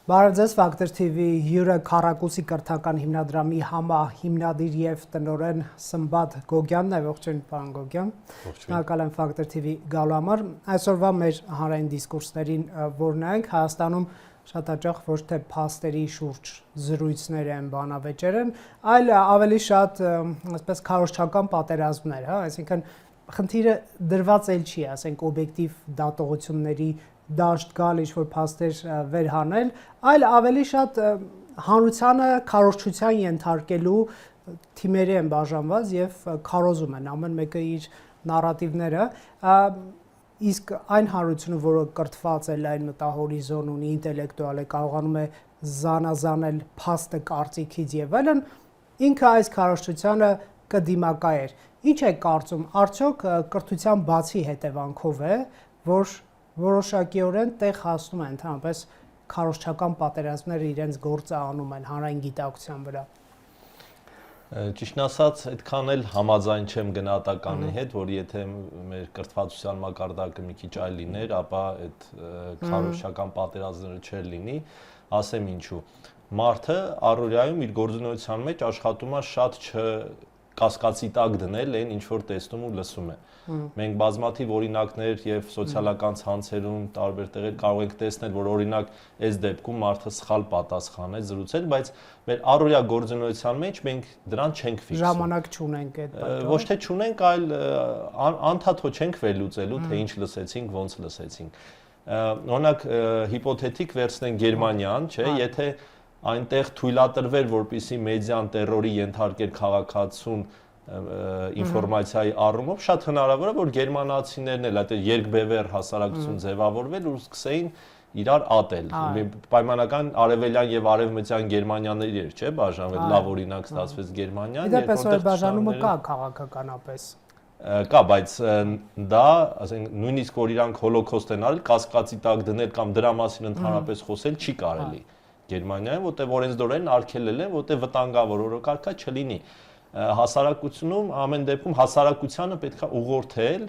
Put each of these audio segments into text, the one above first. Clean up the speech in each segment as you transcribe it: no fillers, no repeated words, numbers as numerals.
Բարև ձեզ, Factor TV հյուրը Քառակուսի կրթական հիմնադրամի համահիմնադիր եւ տնօրեն Սմբատ Գոգյանն է, ողջույն պարոն Գոգյան։ Շնորհակալ եմ Factor TV գալու համար։ Այսօրվա մեր հանրային դիսկուրսներին որ նայենք, Հայաստանում շատ հաճախ ոչ թե փաստերի շուրջ զրույցներ են, բանավեճեր են, այլ ավելի շատ այսպես քարոզչական պատերազմներ, հա, այսինքն խնդիրը դրված էլ չի, ասենք օբյեկտիվ դատողությունների դաշտ գալ ինչ-որ փաստեր վերհանել, այլ ավելի շատ հանրությանը քարոզչության ենթարկելու թիմերի են բաժանված եւ քարոզում են ամեն մեկը իր նարատիվները, իսկ այն հանրությունը, որը կրթված է, այն մտահորիզոն ունի, ինտելեկտուալ է, կարողանում է զանազանել փաստը կարծիքից եւ այլն, ինքը այս քարոզչությանը կդիմակայեր։ Ինչ է կարծում, արդյոք կրթության բացի հետևանքով է, որ որոշակիորեն տեղ հասնում են ընդհանրապես քարոզչական պատերազմները իրենց գործը անում են հանրային գիտակցության վրա։ Ճիշտն ասած, այդքան էլ համաձայն չեմ գնահատականի հետ, որ եթե մեր կրթվածության մակարդակը մի քիչ այլ լիներ, ապա այդ քարոզչական պատերազմները չէր լինի, ասեմ ինչու։ Մարդը առօրյայում իր գործունեության մեջ աշխատում է շատ կասկածի տակ դնել այն ինչ որ տեսնում ու լսում է։ Մենք բազմաթիվ օրինակներ եւ սոցիալական ցանցերում տարբեր տեղեր կարող ենք տեսնել, որ օրինակ այս դեպքում մարդը սխալ պատասխան է զրուցել, բայց մեր առօրյա գործունեության մեջ մենք դրան չենք ֆիքսում։ Ժամանակ չունենք այդ պատճառով։ Ոչ թե չունենք, այլ անդադո չենք վերլուծելու, թե ինչ լսեցինք, ոնց լսեցինք։ Օրինակ հիպոթետիկ վերցնենք Գերմանիան, չէ, եթե այնտեղ թույլատրվեր, որպեսզի մեդիան տերորի ենթարկեր քաղաքացուն ինֆորմացիայի առումով, շատ հնարավոր է, որ գերմանացիներն էլ այդ երկբևեռ հասարակություն ձևավորվել ու սկսեին իրար ատել։ Պայմանական արևելյան եւ արևմտյան Գերմանիաների էր, չէ, բաժանվել, լավ օրինակ ստացվեց Գերմանիան, երբ որ բաժանումը կա քաղաքականապես։ Կա, բայց դա, ասենք, նույնիսկ որ իրանք հոլոկոստ են արել, կասկածի տակ դնել կամ դրա մասին ընդհանրապես խոսել չի կարելի։ Գերմանիայում, որտեղ օրենսդրորեն արգելել են, որտեղ վտանգավոր օրոքարկա չլինի։ Հասարակությունում ամեն դեպքում հասարակությանը պետք է ուղղորդել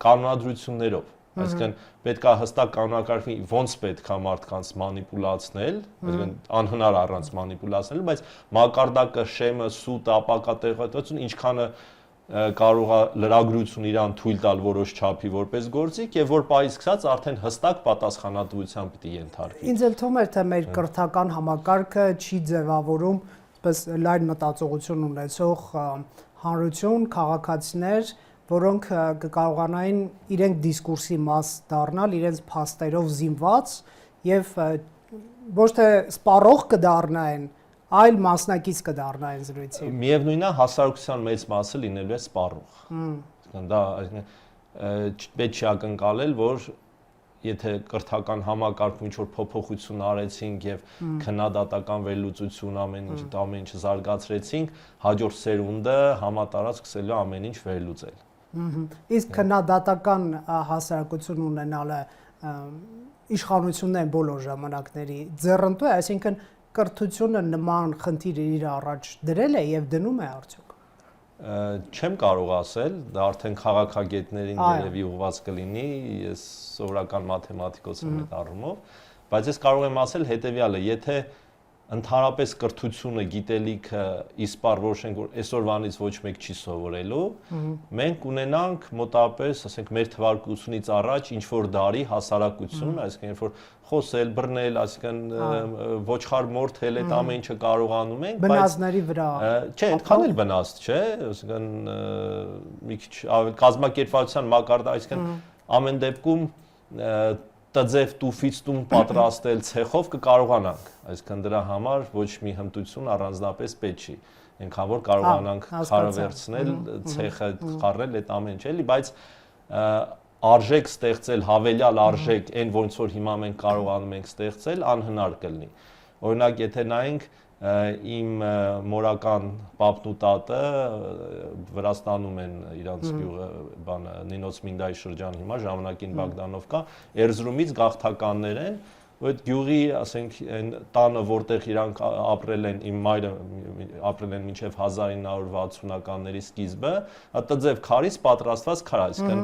կանոնադրություններով։ Այսինքն պետք է հստակ կանոնակարգվի ոնց պետք է մարդկանց մանիպուլացնել, այսինքն անհնար առանց մանիպուլացնելու, բայց մակարդակը, շեմը, սուտը, ապակատեղծությունը ինչքանը կարող է լրագրություն իրան թույլ տալ որոշ չափի որպես գործիք եւ որ պահից սկսած արդեն հստակ պատասխանատվության պիտի ենթարկվի։ Ինձ էլ թվում է թե մեր կրթական համակարգը չի ձևավորում այսպես լայն մտածողություն ունեցող հանրություն, քաղաքացիներ, որոնք կկարողանային իրենք դիսկուրսի մաս դառնալ, իրենց փաստերով զինված եւ ոչ թե սպառող կդառնային, այլ մասնակից կդառնային զրույցի։ Միևնույնն է, հասարակության մեծ մասը լինելու է սպառող։ Դա պետք չի ակնկալել, որ եթե կրթական համակարգում ինչ-որ փոփոխություն արեցինք եւ քննադատական վերլուծություն ամեն ինչ զարգացրեցինք, հաջորդ սերունդը համատարած սկսելու ամեն ինչ վերլուծել։ Իսկ քննադատական հասարակություն ունենալը իշխանությունն բոլոր ժամանակների ձեռնտու է, այսինքն կրթությունը նման խնդիր իր առաջ դրել է եւ դնում է արդյոք։ Չեմ կարող ասել, դա արդեն քաղաքագետներին երևի ուղղված կլինի, ես սովորական մաթեմատիկոս եմ այդ առումով, բայց ես կարող եմ ասել հետեւյալը, եթե ընդհանրապես կրթությունը, գիտելիքը իսպառ որոշենք, որ այսօրվանից ոչ մեկ չի սովորելու, մենք ունենանք մոտավորապես, ասենք, մեր թվարկությունից առաջ ինչ-որ դարի հասարակություն, այսինքն երբ որ խոսել, բռնել, այսինքն ոչխար մորթել, այդ ամեն ինչը կարողանում ենք, բայց բնազների վրա։ Չէ, այդքան էլ բնազդ չէ, այսինքն մի քիչ կազմակերպվածության մակարդակ, այսինքն ամեն դեպքում տձև տուֆից տուն պատրաստել ցեխով կկարողանանք, այսինքն դրա համար ոչ մի հմտություն առանձնապես պետք չի, այնքան որ կարողանանք խարը վերցնել, ցեխը խառնել, այդ ամեն ինչ էլի, բայց արժեք ստեղծել, հավելյալ արժեք, այն ոնց որ հիմա մենք կարողանում ենք ստեղծել, անհնար կլինի։ Օրինակ, եթե նայենք իմ մորական պապն ու տատը Վրաստանում են իրանց գյուղը բանը Նինոց Մինդայի շրջան հիմա ժամանակին Բագդանովկա Էրզրումից գաղթականներ են ու այդ գյուղի ասենք այն տանը որտեղ իրանք ապրել են իմ մայրը ապրել են մինչև 1960-ականների սկիզբը, տձև քարից պատրաստված քար, այսինքն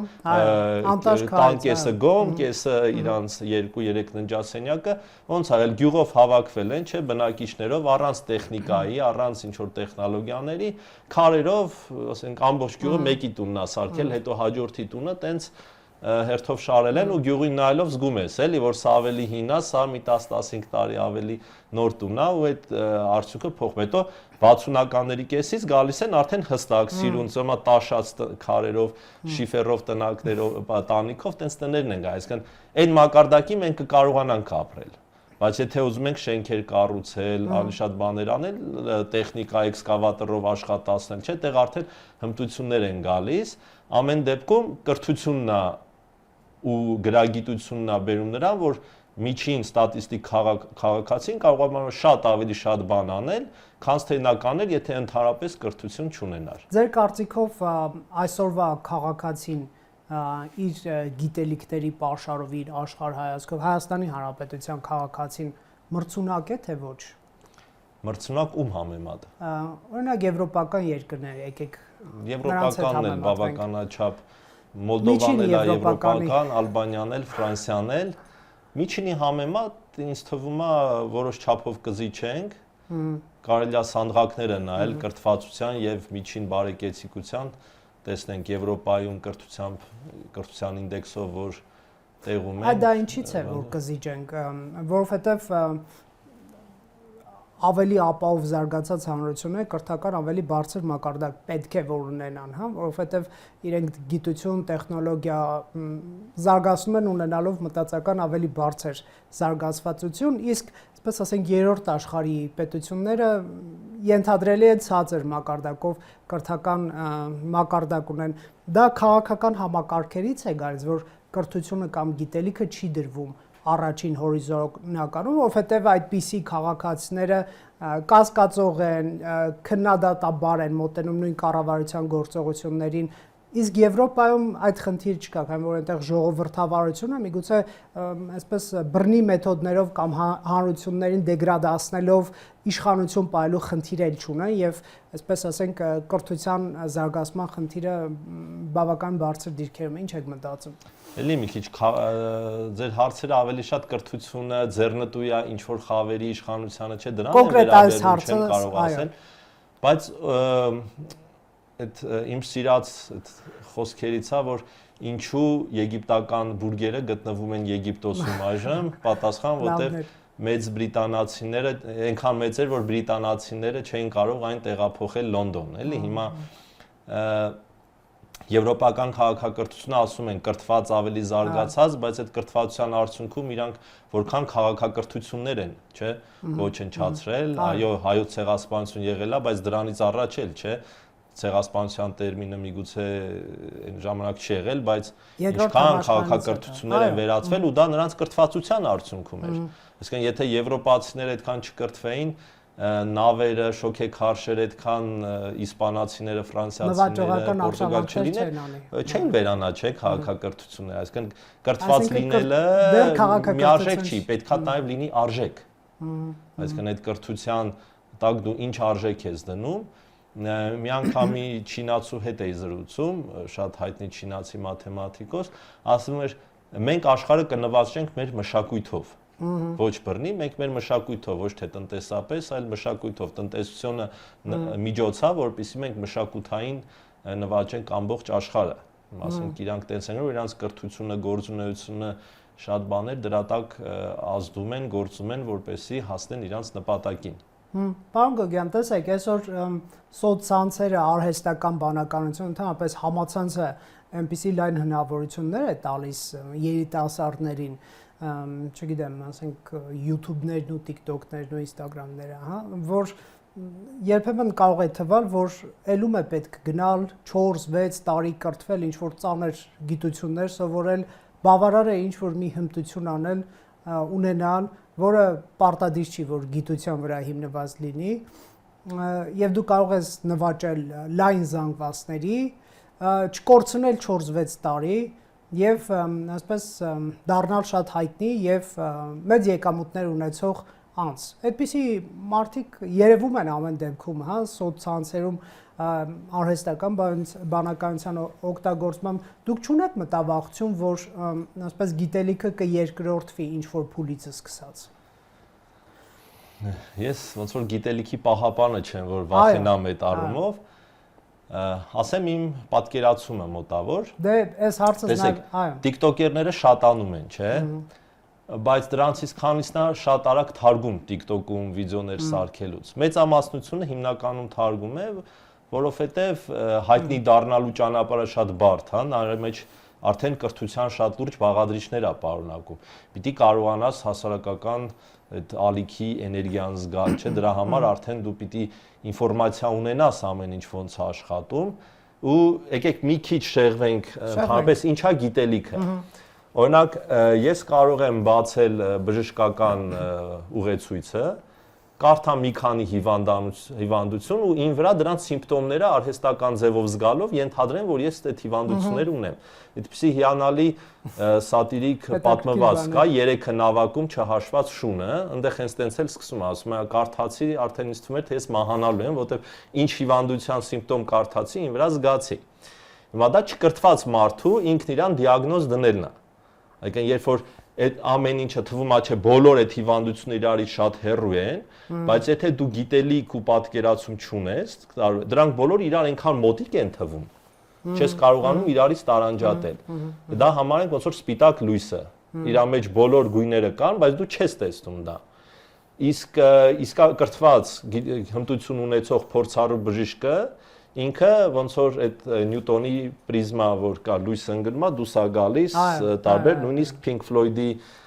տան կեսը գոմ, կեսը իրանց 2-3 ննջասենյակը, ոնց արել գյուղով հավաքվել են, չէ, բնակիչներով առանց տեխնիկայի, առանց ինչ որ տեխնոլոգիաների, քարերով, ասենք ամբողջ գյուղը մեկի տունն է սարքել, հետո հաջորդի տունը տենց հերթով շարել են ու գյուղին նայելով զգում ես, էլի, որ սա ավելի հին է, սա մի 10-15 տարի ավելի նոր տուն է ու այդ արդյունքը փոխվում է։ Հետո 60-ականների կեսից գալիս են արդեն հստակ սիրուն ծոմա տաշած քարերով, շիֆերով տնակներով, տանիքով տենց տներն են գա, այսինքն այն մակարդակի մենք կկարողանանք ապրել։ Բայց եթե ուզում ենք շենքեր կառուցել, ավելի շատ բաներ անել, տեխնիկա էքսկավատորով աշխատացնել, չէ, տեղ արդեն հմտություններ են գալիս, ամեն դեպքում կրթությունն է ու գրագիտությունն է բերում նրան, որ միջին ստատիստիկ քաղաքացին կարողանում է շատ ավելի շատ բան անել, քան թե նա կաներ, եթե ընդհանրապես կրթություն չունենար։ Ձեր կարծիքով այսօրվա քաղաքացին իր գիտելիքների պաշարով, իր աշխարհայացքով Հայաստանի Հանրապետության քաղաքացին մրցունակ է թե ոչ։ Մրցունակ ում համեմատ։ Օրինակ եվրոպական երկրներ, եկեք Եվրոպականն էլ բավականաչափ, Մոլդովան էլ է եվրոպական, Ալբանիան էլ, Ֆրանսիան էլ, միջինի համեմատ ինձ թվում է որոշ չափով կզիջենք, կարելի է սանդղակները նայել կրթվածության եւ միջին բարեկեցիկության, տեսնենք Եվրոպայում կրթության ինդեքսով որ տեղում են։ Այդ դա ինչից է որ կզիջենք, որովհետեւ ավելի ապահով զարգացած հանրությունները կրթական ավելի բարձր մակարդակ պետք է որ ունենան, հա, որովհետև իրենք գիտություն, տեխնոլոգիա զարգացնում են ունենալով մտածական ավելի բարձր զարգացվածություն, իսկ այսպես ասենք երրորդ աշխարհի պետությունները ենթադրելի է ցածր մակարդակով կրթական մակարդակ ունեն։ Դա քաղաքական համակարգերից է գալիս, որ կրթությունը կամ գիտելիքը չի դրվում առաջին հորիզոնականում, որովհետև այդպիսի քաղաքացիները կասկածող են, քննադատաբար են մոտենում նույն կառավարության գործողություններին, իսկ Եվրոպայում այդ խնդիր չկա, քանի որ այնտեղ ժողովրդավարությունը միգուցե այսպես բռնի մեթոդներով կամ հանրություններին դեգրադացնելով իշխանություն պահելու խնդիրեր չունեն եւ այսպես ասենք կրթության զարգացման խնդիրը բավական բարձր դիրքերում է, ինչ եք մտածում։ Էլի մի քիչ ձեր հարցերը ավելի շատ կրթությունը ձեռնտու է ինչ որ խավերի իշխանությանը չէ դրան են վերաբերում չեմ կարող ասել, բայց այդ իմ սիրած խոսքերից է որ ինչու եգիպտական բուրգերը գտնվում են Եգիպտոսում այժմ, պատասխան որտեղ մեծ բրիտանացիները այնքան մեծ էր որ բրիտանացիները չէին կարող այն տեղափոխել Լոնդոն, էլի հիմա Եվրոպական քաղաքակրթությունը ասում են կրթված ավելի զարգացած, բայց այդ կրթվածության արդյունքում իրանք որքան քաղաքակրթություններ են, չէ, ոչնչացրել, այո, հայոց ցեղասպանություն եղել է, բայց դրանից առաջ էլ, չէ, ցեղասպանության տերմինը միգուցե այն ժամանակ չի եղել, բայց ինչքան քաղաքակրթություններ են վերածվել ու դա նրանց կրթվածության արդյունքում էր։ Այսինքն եթե եվրոպացիները այդքան չկրթվեին, նավերը, շոքեքարշերը այդքան իսպանացիները, ֆրանսիացիները, պորտուգալ չլիներ, չեն վերանա, չէ, քաղաքակրթությունները, այսինքն կրթված լինելը միարժեք չի, պետքա նաև լինի արժեք։ Այսինքն այդ կրթության տակ դու ինչ արժեք ես դնում, մի անգամի չինացու հետ էի զրուցում, շատ հայտնի չինացի մաթեմատիկոս, ասում էր մենք աշխարհը կնվազենք մեր մշակույթով։ Ոչ բռնի, մենք մեր մշակույթով, ոչ թե տնտեսապես, այլ մշակույթով, տնտեսությունը միջոց է, որպեսզի մենք մշակութային նվաճենք ամբողջ աշխարհը։ Ասենք իրանք տենց են, որ իրանք կրթությունը, գործունեությունը շատ բաներ դրա տակ ազդում են, գործում են, որպեսզի հասնեն իրանք նպատակին։ Պարոն Գոգյան, տեսեք, այսօր սոցցանցերը, արհեստական բանականությունը, ընդհանրապես համացանցը այնպիսի լայն հնարավորություններ է տալիս երիտասարդներին, չգիտեմ, ասենք YouTube-ներն ու TikTok-ներն ու Instagram-ները, հա, որ երբեմն կարող է թվալ, որ ելում է պետք գնալ 4-6 տարի կրթվել, ինչ որ ծանր գիտություններ սովորել, բավարար է ինչ որ մի հմտություն անել, ունենալ, որը պարտադիր չի, որ գիտության վրա հիմնված լինի, եւ դու կարող ես նվաճել լայն զանգվածների, չկորցնել 4-6 տարի եւ այսպես դառնալ շատ հայտնի եւ մեծ եկամուտներ ունեցող անց։ Այդպիսի մարդիկ երևում են ամեն դեպքում, հա, սոցցանցերում արհեստական բանականության օգտագործմամբ դուք չունեք մտավախություն, որ ասես գիտելիքը կերկրորդվի ինչ որ փուլից սկսած։ Ես ոնց որ գիտելիքի պահապանը չեմ, որ վախենամ այդ առումով, ասեմ իմ պատկերացումը մոտավոր։ Դե այս հարցը նաև, այո։ TikToker-ները շատանում են, չէ՞։ Բայց դրանցից քանիսն է շատ արագ թարգում TikTok-ում վիդեոներ սարքելուց։ Մեծամասնությունը հիմնականում թարգում է, որովհետև հայտնի դառնալու ճանապարհը շատ բարդ է, նրա մեջ արդեն կրթության շատ լուրջ բաղադրիչներ է պարունակում։ Պիտի կարողանաս հասարակական այդ ալիքի էներգիան զգալ, չէ՞, դրա համար արդեն դու պիտի ինֆորմացիա ունենաս ամեն ինչ ոնց է աշխատում ու եկեք մի քիչ շեղվենք ընդհանրապես ինչա գիտելիքը։ Օրինակ, ես կարող եմ բացել բժշկական ուղեցույցը, կարդամ մի քանի հիվանդություն ու ին վրա դրանց սիմպտոմները արհեստական ձևով զգալով ենթադրեմ, որ ես այդ հիվանդությունները ունեմ։ Այդպիսի հիանալի սատիրիկ պատմվածք կա, 3 նավակում չհաշված շունը, այնտեղ հենց տենց էլ սկսում է, ասում է, կարդացի, արդեն ինձ թվում էր, թե ես մահանալու եմ, որտեղ ինչ հիվանդության սիմպտոմ կարդացի, ին վրա զգացի։ Հիմա դա չկրթված մարդու ինքն իրան դիագնոզ դնելն է։ Այսինքն, երբ որ այդ ամեն ինչը թվում է, չէ, բոլոր այդ հիվանդությունները իրարից շատ հեռու են, բայց եթե դու գիտելիք ու պատկերացում չունես, դրանք բոլորը իրար այնքան մոտիկ են թվում, չես կարողանում իրարից տարանջատել։ Դա համարենք ոնց որ սպիտակ լույսը, իր մեջ բոլոր գույները կան, բայց դու չես տեսնում դա։ Իսկ կրթված հմտություն ունեցող փորձառու բժիշկը ինքը ոնց որ այդ Նյուտոնի պրիզմա, որ կա լույսը ընկնում է, դուրս է գալիս, տարբեր նույնիսկ Pink Floyd-ի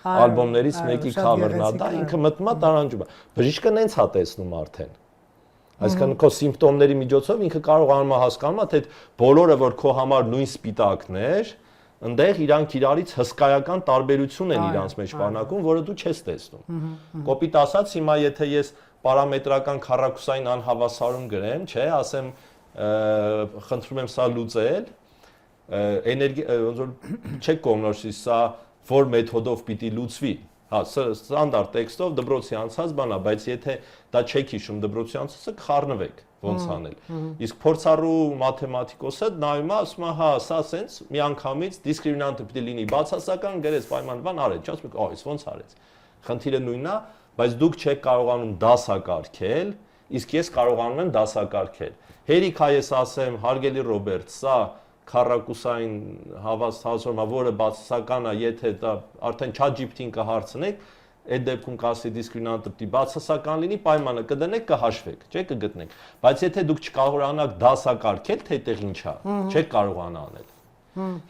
ալբոմներից մեկի cover-ն է դա, ինքը մտնում է տարանջում է։ Բժիշկը նենց է տեսնում արդեն։ Այսինքն քո սիմպտոմների միջոցով ինքը կարողանում է հասկանալ, թե բոլորը որ քո համար նույն սպիտակներ, այնտեղ իրանք իրարից հսկայական տարբերություն են իրանց մեջ պարունակում, որը դու չես տեսնում։ Կոպիտ ասած, հիմա եթե ես պարամետրական քառակուսային անհավասարում գրեմ, չէ, ասեմ խնդրում եմ սա լուծել, ոնց որ չեք կողմնորոշի, սա որ մեթոդով պիտի լուծվի։ Հա, ստանդարտ տեքստով դպրոցի անցած բան է, բայց եթե դա չեք հիշում դպրոցի անցածը, կխառնվեք ոնց անել։ Իսկ փորձառու մաթեմատիկոսը նայում է, ասում է, հա, սա սենց միանգամից դիսկրիմինանտը պիտի լինի բացասական, գրես պայմանական արեց, չասում եք, այս ոնց արեց։ Խնդիրը նույնն է, բայց դուք չեք կարողանում դասակարգել, իսկ ես կարողանում եմ դասակարգել։ Հերիք է ես ասեմ, հարգելի Ռոբերտ, սա քառակուսային հավասարումա, որը բացասական է, եթե դա արդեն ChatGPT-ին կհարցնեք, այդ դեպքում կասի դիսկրիմինանտը պիտի բացասական լինի, պայմանը կդնեք, կհաշվեք, չէ՞, կգտնեք։ Բայց եթե դուք չկարողանաք դասակարգել, թե այդտեղ ինչա, չեք կարողանա անել։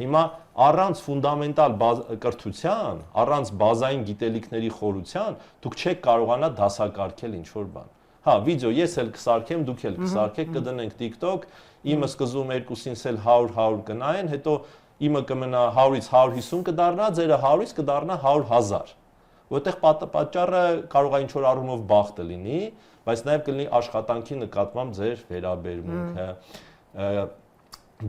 Հիմա առանց ֆունդամենտալ կրթության, առանց բազային գիտելիքների խորության, դուք չեք կարողանա դասակարգել ինչ-որ բան։ Հա, վիդեո ես էլ կսարքեմ, դուք էլ կսարքեք, կդնենք TikTok, իմը սկզբում երկուսինս էլ 100 կնայեն, հետո իմը կմնա 100-ից 150 կդառնա, ձերը 100-ից կդառնա 100,000։ Որտեղ պատճառը կարող է ինչ-որ առումով բախտը լինի, բայց նաև կլինի աշխատանքի նկատմամբ ձեր վերաբերմունքը,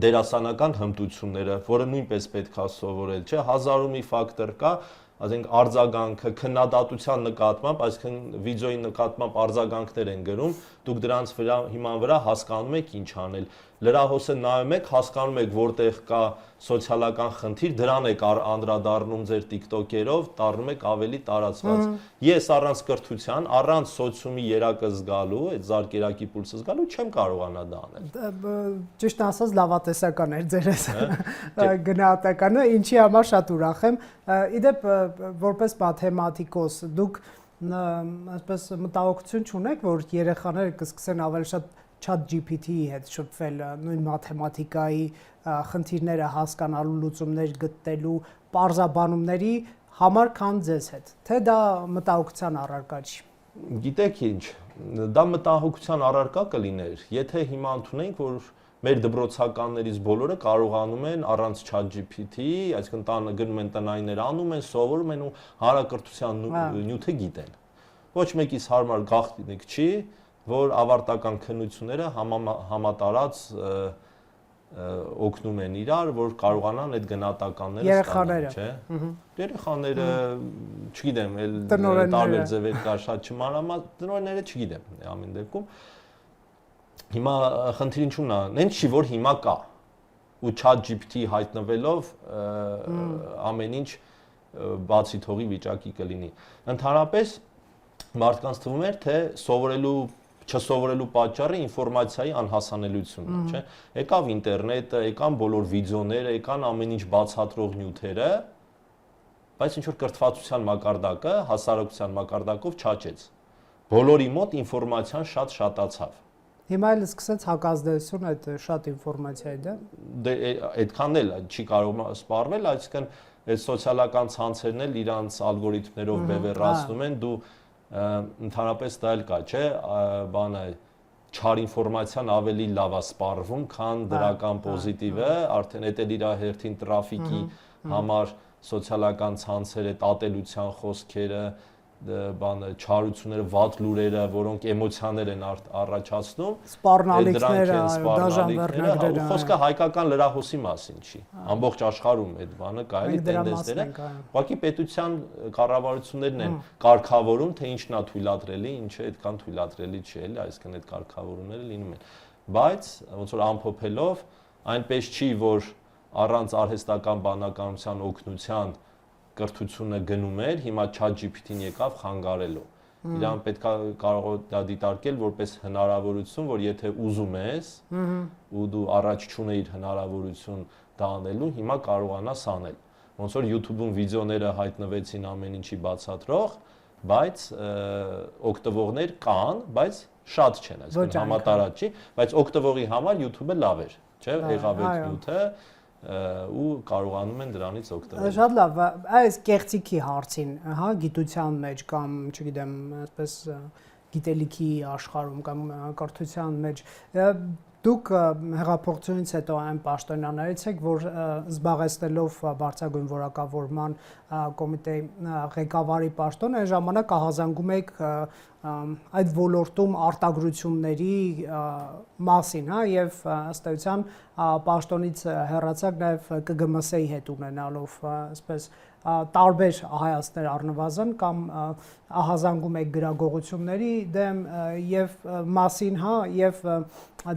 դերասանական հմտությունները, որը նույնպես պետք է սովորել, չէ, հազար ու մի ֆակտոր կա, ասենք արձագանքը, քննադատության նկատմամբ, այսինքն վիդեոյի նկատմամբ արձագանքներ են գրում, դուք դրանց հիման վրա հասկանում եք ինչ անել։ Լրահոսը նայում եք, հասկանում եք որտեղ կա սոցիալական խնդիր, դրան եք անդրադառնում ձեր TikTok-երով, դառնում եք ավելի տարածված։ Ես առանց կրթության, առանց սոցիումի երակը զգալու, այդ զարկերակի պուլսը զգալու չեմ կարողանա դա անել։ Ճիշտ ասած լավատեսական էր ձերս գնահատականը, ինչի համար շատ ուրախ եմ։ Իդեպ որպես մաթեմատիկոս դուք այսպես մտահոգություն չունեք, որ երեխաները կսկսեն ավելի շատ ChatGPT-ի հետ շփվել, նույն մաթեմատիկայի խնդիրները հասկանալու, լուծումներ գտնելու, պարզաբանումների համար, քան ձեզ հետ։ Թե դա մտահոգության առարկա չի։ Գիտեք ինչ, դա մտահոգության առարկա կլիներ, եթե հիմա ընդունենք, որ մեր դպրոցականներից բոլորը կարողանում են առանց ChatGPT-ի, այսինքն տանը գնում են տնայիններ անում են, սովորում են ու հանրակրթության նյութը գիտեն։ Ոչ մեկից հարմար գաղտնիք չի, որ ավարտական քննությունները համատարած օգնում են իրար, որ կարողանան այդ գնահատականները ստանալ, չէ։ Երեխաները, չգիտեմ, այլ տնօրենները տարբեր ձևեր կա, շատ չմանրամասն, տնօրենները չգիտեմ ամեն դեպքում։ Հիմա խնդիրը ինչու՞մն է, նենց չի որ հիմա կա ու ChatGPT հայտնվելով ամեն ինչ բացի թողի վիճակի կլինի։ Ընդհանրապես մարդկանց թվում էր, թե չսովորելու պատճառը ինֆորմացիայի անհասանելիությունն է, չէ։ Եկավ ինտերնետը, եկան բոլոր վիդեոները, եկան ամեն ինչ բացատրող նյութերը, բայց ինչ որ կրթվածության մակարդակը, հասարակության մակարդակով չաճեց։ Բոլորի մոտ ինֆորմացիան շատ շատացավ։ Հիմա էլ սկսեց հակազդեցություն այդ շատ ինֆորմացիայի, դա։ Դե այդքան էլ չի կարող սպառվել, այսինքն այդ սոցիալական ցանցերն էլ իրանց ալգորիթմներով բևեռացնում են, դու ընդհանրապես դա էլ կա, չէ, բանը չար ինֆորմացիան ավելի լավ է սպառվում, քան դրական պոզիտիվը, արդեն դա էլ իր հերթին տրաֆիկի համար սոցիալական ցանցերը, տատելության խոսքերը, բանը չարությունները, վատ լուրերը, որոնք էմոցիաներ են առաջացնում, սպառնալիքները, դաժան վերնագրերը, խոսքը հայկական լրահոսի մասին չի։ Ամբողջ աշխարհում այդ բանը կա, էլի տենդենսները։ Ուղղակի պետության կառավարություններն են կարգավորում, թե ինչն է թույլատրելի, ինչը այդքան թույլատրելի չի, էլի, այսինքն այդ կարգավորումները լինում են։ Բայց ոնց որ ամփոփելով, այնպես չի, որ առանց արհեստական բանականության օգնության կրթությունը գնում էր, հիմա ChatGPT-ն եկավ խանգարելու։ Իրան պետքա կարող է դիտարկել որպես հնարավորություն, որ եթե ուզում ես ու դու առաջ չունեիր հնարավորություն դա անելու, հիմա կարողանաս անել։ Ոնց որ YouTube-ում վիդեոները հայտնվեցին ամեն ինչի բացատրող, բայց օգտվողներ կան, բայց շատ չեն, այսինքն համատարած չի, բայց օգտվողի համար YouTube-ը լավ էր, չէ՞, եղավ այդ նյութը ու կարողանում են դրանից օգտվել։ Շատ լավ, այս կեղծիքի հարցին, հա, գիտության մեջ կամ, չգիտեմ, այսպես գիտելիքի աշխարհում կամ կրթության մեջ դուք հեղափոխությունից հետո այն պաշտոնյաներից եք, որ զբաղեցնելով բարձրագույն որակավորման կոմիտեի ղեկավարի պաշտոնը, այն ժամանակ ահազանգում եք այդ ոլորտում արտագրությունների մասին, հա, եւ ըստ էության պաշտոնից հեռացակ նաեւ ԿԳՄՍ-ի հետ ունենալով, այսպես տարբեր հայացքներ առնվազն կամ ահազանգում եք գրագողությունների դեմ եւ մասին, հա, եւ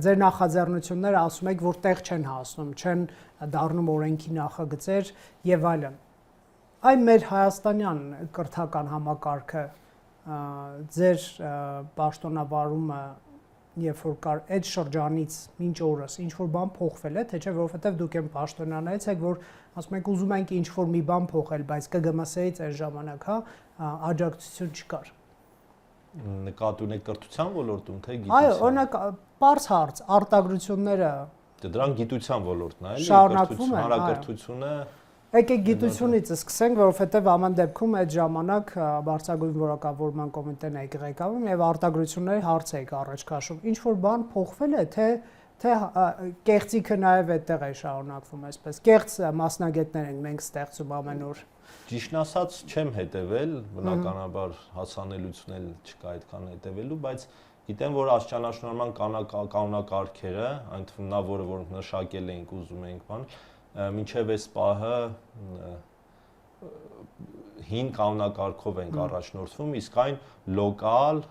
ձեր նախաձեռնությունները ասում եք, որ տեղ չեն հասնում, չեն դառնում օրենքի նախագծեր եւ այլն։ Այն մեր հայաստանյան կրթական համակարգը ձեր պաշտոնավարումը երբ որ կար այդ շրջանից մինչ օրս ինչ որ բան փոխվել է, թե չէ, որովհետեւ դուք այն պաշտոնյաներից եք, որ ասում եք ուզում ենք ինչ որ մի բան փոխել, բայց ԿԳՄՍ-ից այն ժամանակ, հա, աջակցություն չկար։ Նկատի ունեք կրթության ոլորտում, թե գիտության։ Այո, օրինակ, բարձ հարց, արտադրությունները դրանք գիտության ոլորտն է, էլի, շարունակվում են, հանրակրթությունը Եկեք գիտությունից սկսենք, որովհետև ամեն դեպքում այդ ժամանակ բարձրագույն որակավորման կոմիտեն եք ղեկավարում եւ արտադրությունների հարց եք առաջ քաշում։ Ինչ որ բան փոխվել է, թե կեղծիքը նաեւ այդտեղ է շարունակվում, այսպես։ Կեղծ մասնագետներ ենք մենք ստեղծում ամեն օր։ Ճիշտն ասած չեմ հետևել, բնականաբար հասանելիություն էլ չկա այդքան հետևելու, բայց գիտեմ, որ աստիճանաշնորհման կանոնակարգերը, այն թվում նա, որը նշակել էինք, ուզում էինք բան, մինչև այս պահը հին կանոնակարգով ենք առաջնորդվում, իսկ այն լոկալ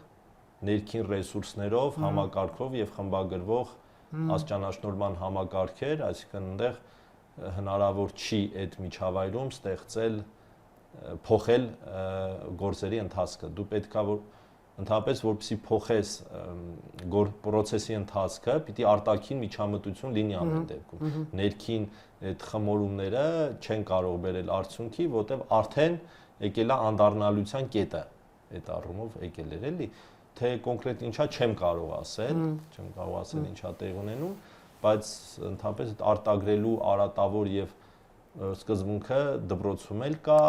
ներքին ռեսուրսներով, համակարգով եւ խմբագրվող աստիճանաշնորհման համակարգեր, այսինքն այնտեղ հնարավոր չի այդ միջավայրում ստեղծել փոխել գործերի ընթացքը։ Դու պետքա որ ընդհանրապես որպեսզի փոխես process-ի ընթացքը, պիտի արտաքին միջամտություն լինի ամեն դեպքում։ Ներքին այդ խմորումները չեն կարող բերել արդյունքի, որտեղ արդեն եկել է անդառնալության կետը, այդ առումով եկել էր էլի, թե կոնկրետ ինչա չեմ կարող ասել ինչա տեղ ունենում, բայց ընդհանրապես այդ արտագրելու արատավոր եւ սկզբունքը դպրոցում էլ կա,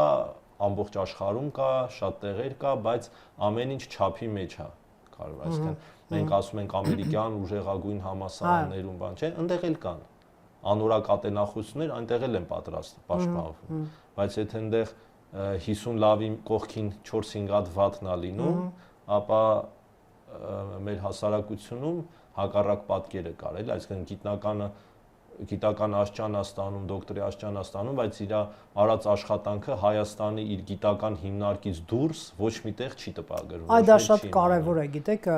ամբողջ աշխարհում կա, շատ տեղեր կա, բայց ամեն ինչ չափի մեջ է կարող, այսինքն մենք ասում ենք ամերիկյան ուժեղագույն համալսարաններում բան, չէ, այնտեղ էլ կան անորակ ատենախոսություններ, այնտեղ էլ են պատրաստ պաշտպանվում, բայց եթե այնտեղ 50 լավի կողքին 4-5 հատ վատն է լինում, ապա մեր հասարակությունում հակառակ պատկերը կար, էլի, այսինքն գիտնականը գիտական աստիճան է ստանում, դոկտորի աստիճան է ստանում, բայց իր արած աշխատանքը Հայաստանի իր գիտական հիմնարկից դուրս ոչ միտեղ չի տպագրվում։ Այդ դա շատ կարևոր է, գիտեք,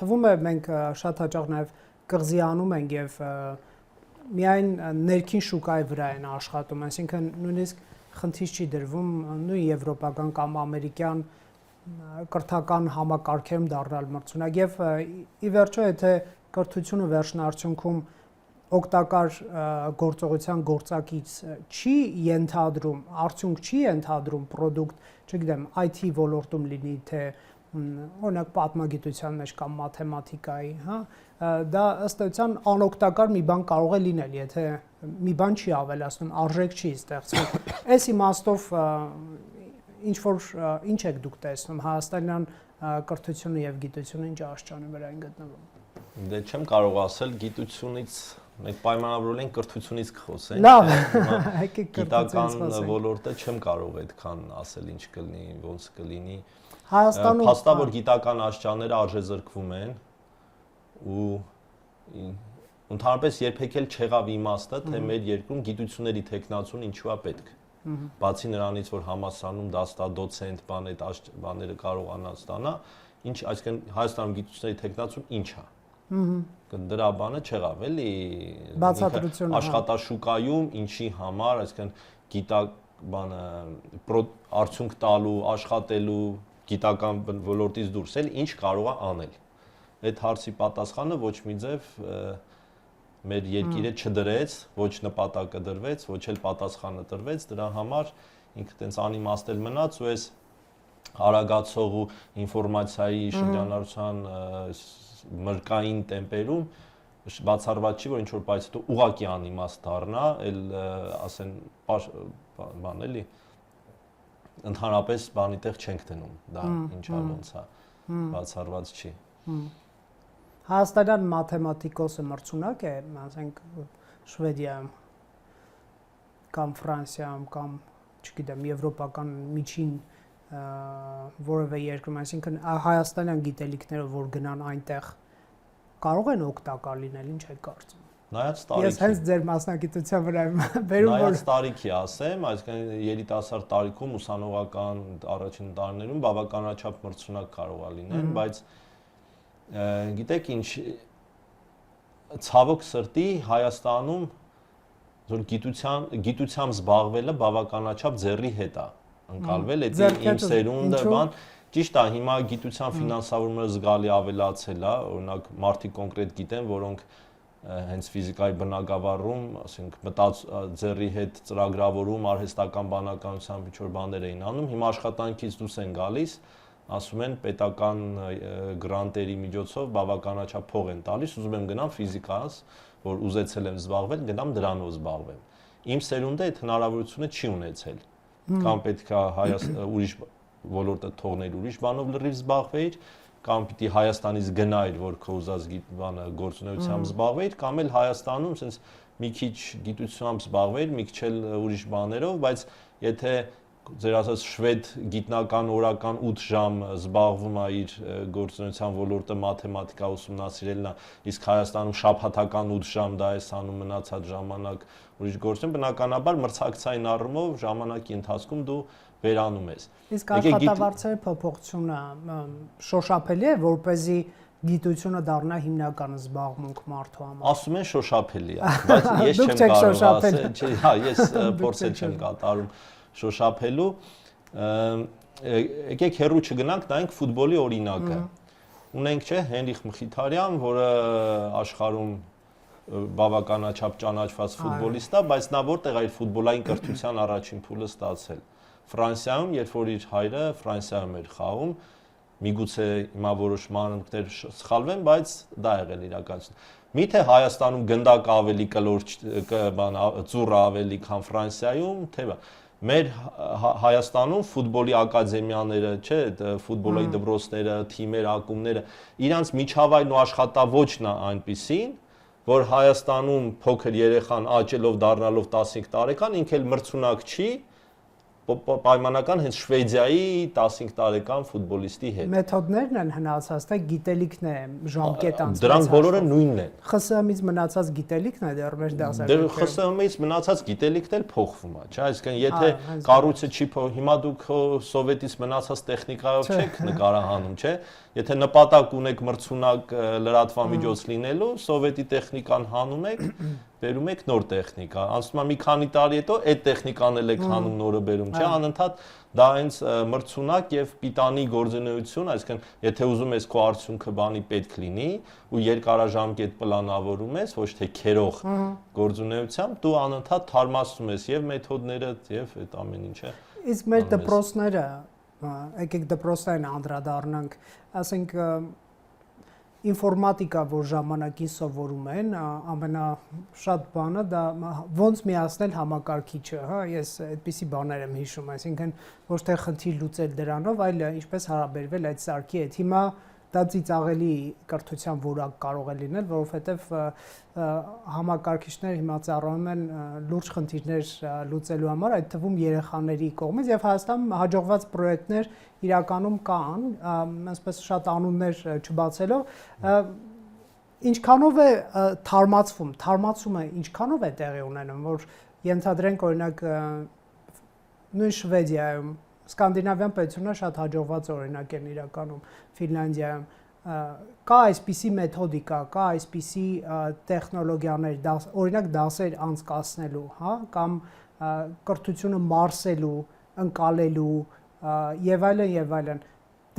թվում է մենք շատ հաճախ նաև կղզիանում ենք եւ միայն ներքին շուկայի վրա են աշխատում, այսինքն նույնիսկ խնդիր չի դրվում նույն եվրոպական կամ ամերիկյան կրթական համակարգերում դառնալ մրցունակ եւ ի վերջո եթե կրթությունը վերջնարդյունքում օգտակար գործողության գործակից չի ենթադրում, արդյունք չի ենթադրում product, չգիտեմ, IT ոլորտում լինի թե օրինակ պատմագիտության մեջ կամ մաթեմատիկայի, հա, դա ըստ էության անօգտակար մի բան կարող է լինել, եթե մի բան չի ավելացնում, արժեք չի ստեղծվում։ Այս իմաստով ինչ եք դուք տեսնում Հայաստանյան կրթությունը եւ գիտությունը ինչ աստիճանի վրա են գտնվում։ Դե չեմ կարող ասել գիտությունից, մենք պայմանավորվել ենք կրթությունից կխոսենք։ Լավ, եկեք գիտական ոլորտը չեմ կարող այդքան ասել ինչ կլինի, ոնց կլինի։ Հայաստանում փաստա որ գիտական աստիճանները արժեզրկվում են ու ընդհանրապես երբեք էլ չեղավ իմաստը, թե մեր երկրում գիտությունների տեխնացուն ինչու է պետք։ Բացի նրանից, որ համալսարանում դասադոցենտ բան այդ բաները կարողանա ստանա, ինչ, այսինքն Հայաստանում գիտությունների տեխնացուն ինչ է։ Դրա բանը չեղավ էլի բացատրությունը աշխատաշուկայում ինչի համար, այսինքն գիտակ բանը արդյունք տալու, աշխատելու գիտական ոլորտից դուրս էլ ինչ կարող է անել։ Այդ հարցի պատասխանը ոչ մի ձև մեր երկիրը չդրեց, ոչ նպատակը դրվեց, ոչ էլ պատասխանը տրվեց, դրա համար ինքը տենց անիմաստ էլ մնաց ու այս արագացող ու ինֆորմացիայի շրջանառության մրկային տեմպերում բացառված չի, որ ինչ որ բայց հետո ուղակի անիմաստ դառնա, էլ ասեն բան էլի ընդհանրապես բանի տեղ չենք դնում, դա ինչա ոնց է, բացառված չի։ Հայաստանյան մաթեմատիկոսը մրցունակ է, ասենք Շվեդիայում կամ Ֆրանսիայում կամ չգիտեմ եվրոպական միջին որևէ երկրում, այսինքն հայաստանյան գիտելիքները որ գնան այնտեղ կարող են օգտակար լինել, ինչ է կարծում։ Նայած տարիքի։ Ես հենց ձեր մասնագիտության վրա եմ բերում որ նայած տարիքի ասեմ, այսինքն երիտասարդ տարիքում ուսանողական առաջին տարիներում բավականաչափ մրցունակ կարող է լինել, բայց գիտեք ինչ ցավոք սրտի Հայաստանում որ գիտությամբ զբաղվելը բավականաչափ ձեռի հետ է ընկալվել, դա իմ սերունդը բան ճիշտ է, հիմա գիտության ֆինանսավորումը զգալի ավելացել է, օրինակ մարդիկ կոնկրետ գիտեն, որոնք հենց ֆիզիկայի բնագավառում, ասենք մտած ձեռի հետ ծրագրավորում, արհեստական բանականությամբ ինչ որ բաներ էին անում, հիմա աշխատանքից դուրս են գալիս, ասում են պետական գրանտերի միջոցով բավականաչափ փող են տալիս, ուզում եմ գնամ ֆիզիկաս, որ ուզեցել եմ զբաղվել, գնամ դրանով զբաղվեմ։ Իմ սերունդը այդ հնարավորությունը չի ունեցել։ Կամ պետք է ուրիշ ոլորտը թողներ ուրիշ բանով լրիվ զբաղվեիր, կամ պիտի Հայաստանից գնայր, որ քո ուզած բանը գործունեությամբ զբաղվեիր, կամ էլ Հայաստանում sense մի քիչ գիտությամբ զբաղվեիր, մի քիչ էլ ուրիշ բաներով, բայց եթե ձեր ասած շվեդ գիտնական օրական 8 ժամ զբաղվում է իր գործունեության ոլորտը մաթեմատիկա ուսումնասիրելն է, իսկ Հայաստանում շաբաթական 8 ժամ դա է անում մնացած ժամանակ ուրիշ գործում, բնականաբար մրցակցային առումով ժամանակի ընթացքում դու վերանում ես։ Իսկ աշխատավարձերի փոփոխությունը շոշափելի է, որպեսզի գիտությունը դառնա հիմնական զբաղմունք մարդու համար։ Ասում են շոշափելի է, բայց ես չեմ կարող ասել, հա, ես փորձել չեմ կատարում շոշափելու, եկեք հեռու չգնանք, նայենք ֆուտբոլի օրինակը։ Ունենք չէ Հենրիխ Մխիթարյան, որը աշխարհում բավականաչափ ճանաչված ֆուտբոլիստ է, բայց նա որտեղ է իր ֆուտբոլային կրթության առաջին փուլը ստացել։ Ֆրանսիայում, երբ որ իր հայրը Ֆրանսիայում էր խաղում, միգուցե հիմա որոշ մանրուքներ սխալվեն, բայց դա ա եղել իրականություն։ Միթե Հայաստանում գնդակ ավելի կլոր բան ծուռ ավելի, քան Ֆրանսիայում, թե մեր Հայաստանում ֆուտբոլի ակադեմիաները, չէ, ֆուտբոլի դպրոցները, թիմեր, ակումբները, իրանց միջավայրն ու աշխատավոճն է այնպիսին, որ Հայաստանում փոքր երեխան աճելով դառնալով 15 տարեկան ինքն էլ մրցունակ չի, պայմանական հենց Շվեդիայի 15 տարեկան ֆուտբոլիստի հետ։ Մեթոդներն են հնացած, թե գիտելիքն է ժամկետ անցած։ Դրանք բոլորը նույնն են։ ԽՍՀՄ-ից մնացած գիտելիքն է դեռ մեր Դեռ ԽՍՀՄ-ից մնացած գիտելիքն էլ փոխվում է, չէ՞, այսինքն եթե կառույցը չի հիմա դուք սովետից մնացած տեխնիկայով չեք նկարահանում, չէ՞։ Եթե նպատակ ունեք մրցունակ լրատվամիջոց լինելու, սովետի տեխնիկան հանում եք, բերում եք նոր տեխնիկա։ Անցնում է մի քանի տարի հետո այդ տեխնիկան էլ եք հանում նորը բերում, չէ՞, անընդհատ դա հենց մրցունակ եւ պիտանի գործունեություն, այսինքն եթե ուզում ես քո արդյունքը բանի պետք լինի ու երկարաժամկետ պլանավորում ես, ոչ թե քերող գործունեությամբ, դու անընդհատ թարմացնում ես եւ մեթոդներդ եւ այդ ամեն ինչը։ Իսկ մեր դպրոցները, եկեք դպրոցներին անդրադառնանք, ասենք ինֆորմատիկա, որ ժամանակին սովորում են, ամենաշատ բանը դա ոնց միացնել համակարգիչը, հա, ես այդպիսի բաներ եմ հիշում, այսինքն ոչ թե խնդիր լուծել դրանով, այլ ինչպես հարաբերվել այդ սարքի հետ։ Հիմա դա ծիծաղելի կրթության որակ կարող է լինել, որովհետև համակարգիչները հիմա ծառայում են լուրջ խնդիրներ լուծելու համար, այդ թվում երեխաների կողմից, եւ Հայաստանում հաջողված պրոյեկտներ իրականում կան, այսպես շատ անուններ չբացելով, ինչքանով է թարմացումը ինչքանով է տեղի ունենում, որ ենթադրենք օրինակ նույն Շվեդիայում Սկանդինավյան պետությունները շատ հաջողված օրինակ են իրականում, Ֆինլանդիայում կա այսպիսի մեթոդիկա, կա այսպիսի տեխնոլոգիաներ, օրինակ դասեր անցկացնելու, հա, կամ կրթությունը մարսելու, ընկալելու եւ այլն եւ այլն։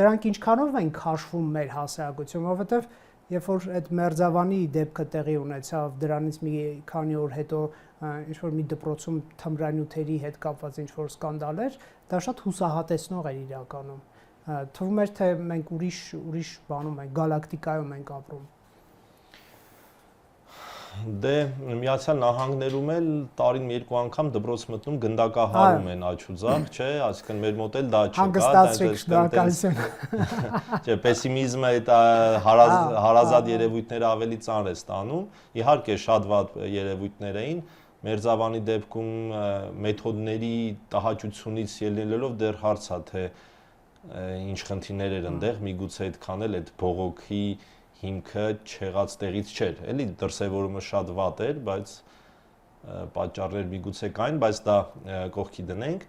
Դրանք ինչքանով են քաշվում մեր հասարակությունում, որովհետեւ երբ որ այդ Մերձավանի դեպքը տեղի ունեցավ, դրանից մի քանի օր հետո ինչ որ մի դպրոցում թմրանյութերի հետ կապված ինչ որ սկանդալ էր, դա շատ հուսահատեցնող էր իրականում։ Թվում էր թե մենք ուրիշ բանում ենք, գալակտիկայում ենք ապրում։ Դե Միացյալ Նահանգներում էլ տարին մի երկու անգամ դպրոց մտնում գնդակահարում են աչուձախ, չէ, այսինքն մեր մոտ էլ դա չկա, հանգստացրիք, շնորհակալություն։ Չէ, պեսիմիզմը այդ հարազատ երևույթները ավելի ծանր է ստանում, իհարկե շատ վատ երևույթներ էին, Մերձավանի դեպքում մեթոդների տհաճությունից ելնելով դեռ հարց է թե ինչ խնդիրներ էր այնտեղ, միգուցե այդքան էլ այդ բողոքի հիմքը չեղած տեղից չէր, էլի դրսևորումը շատ վատ էր, բայց պատճառներ միգուցե կային, բայց դա կողքի դնենք։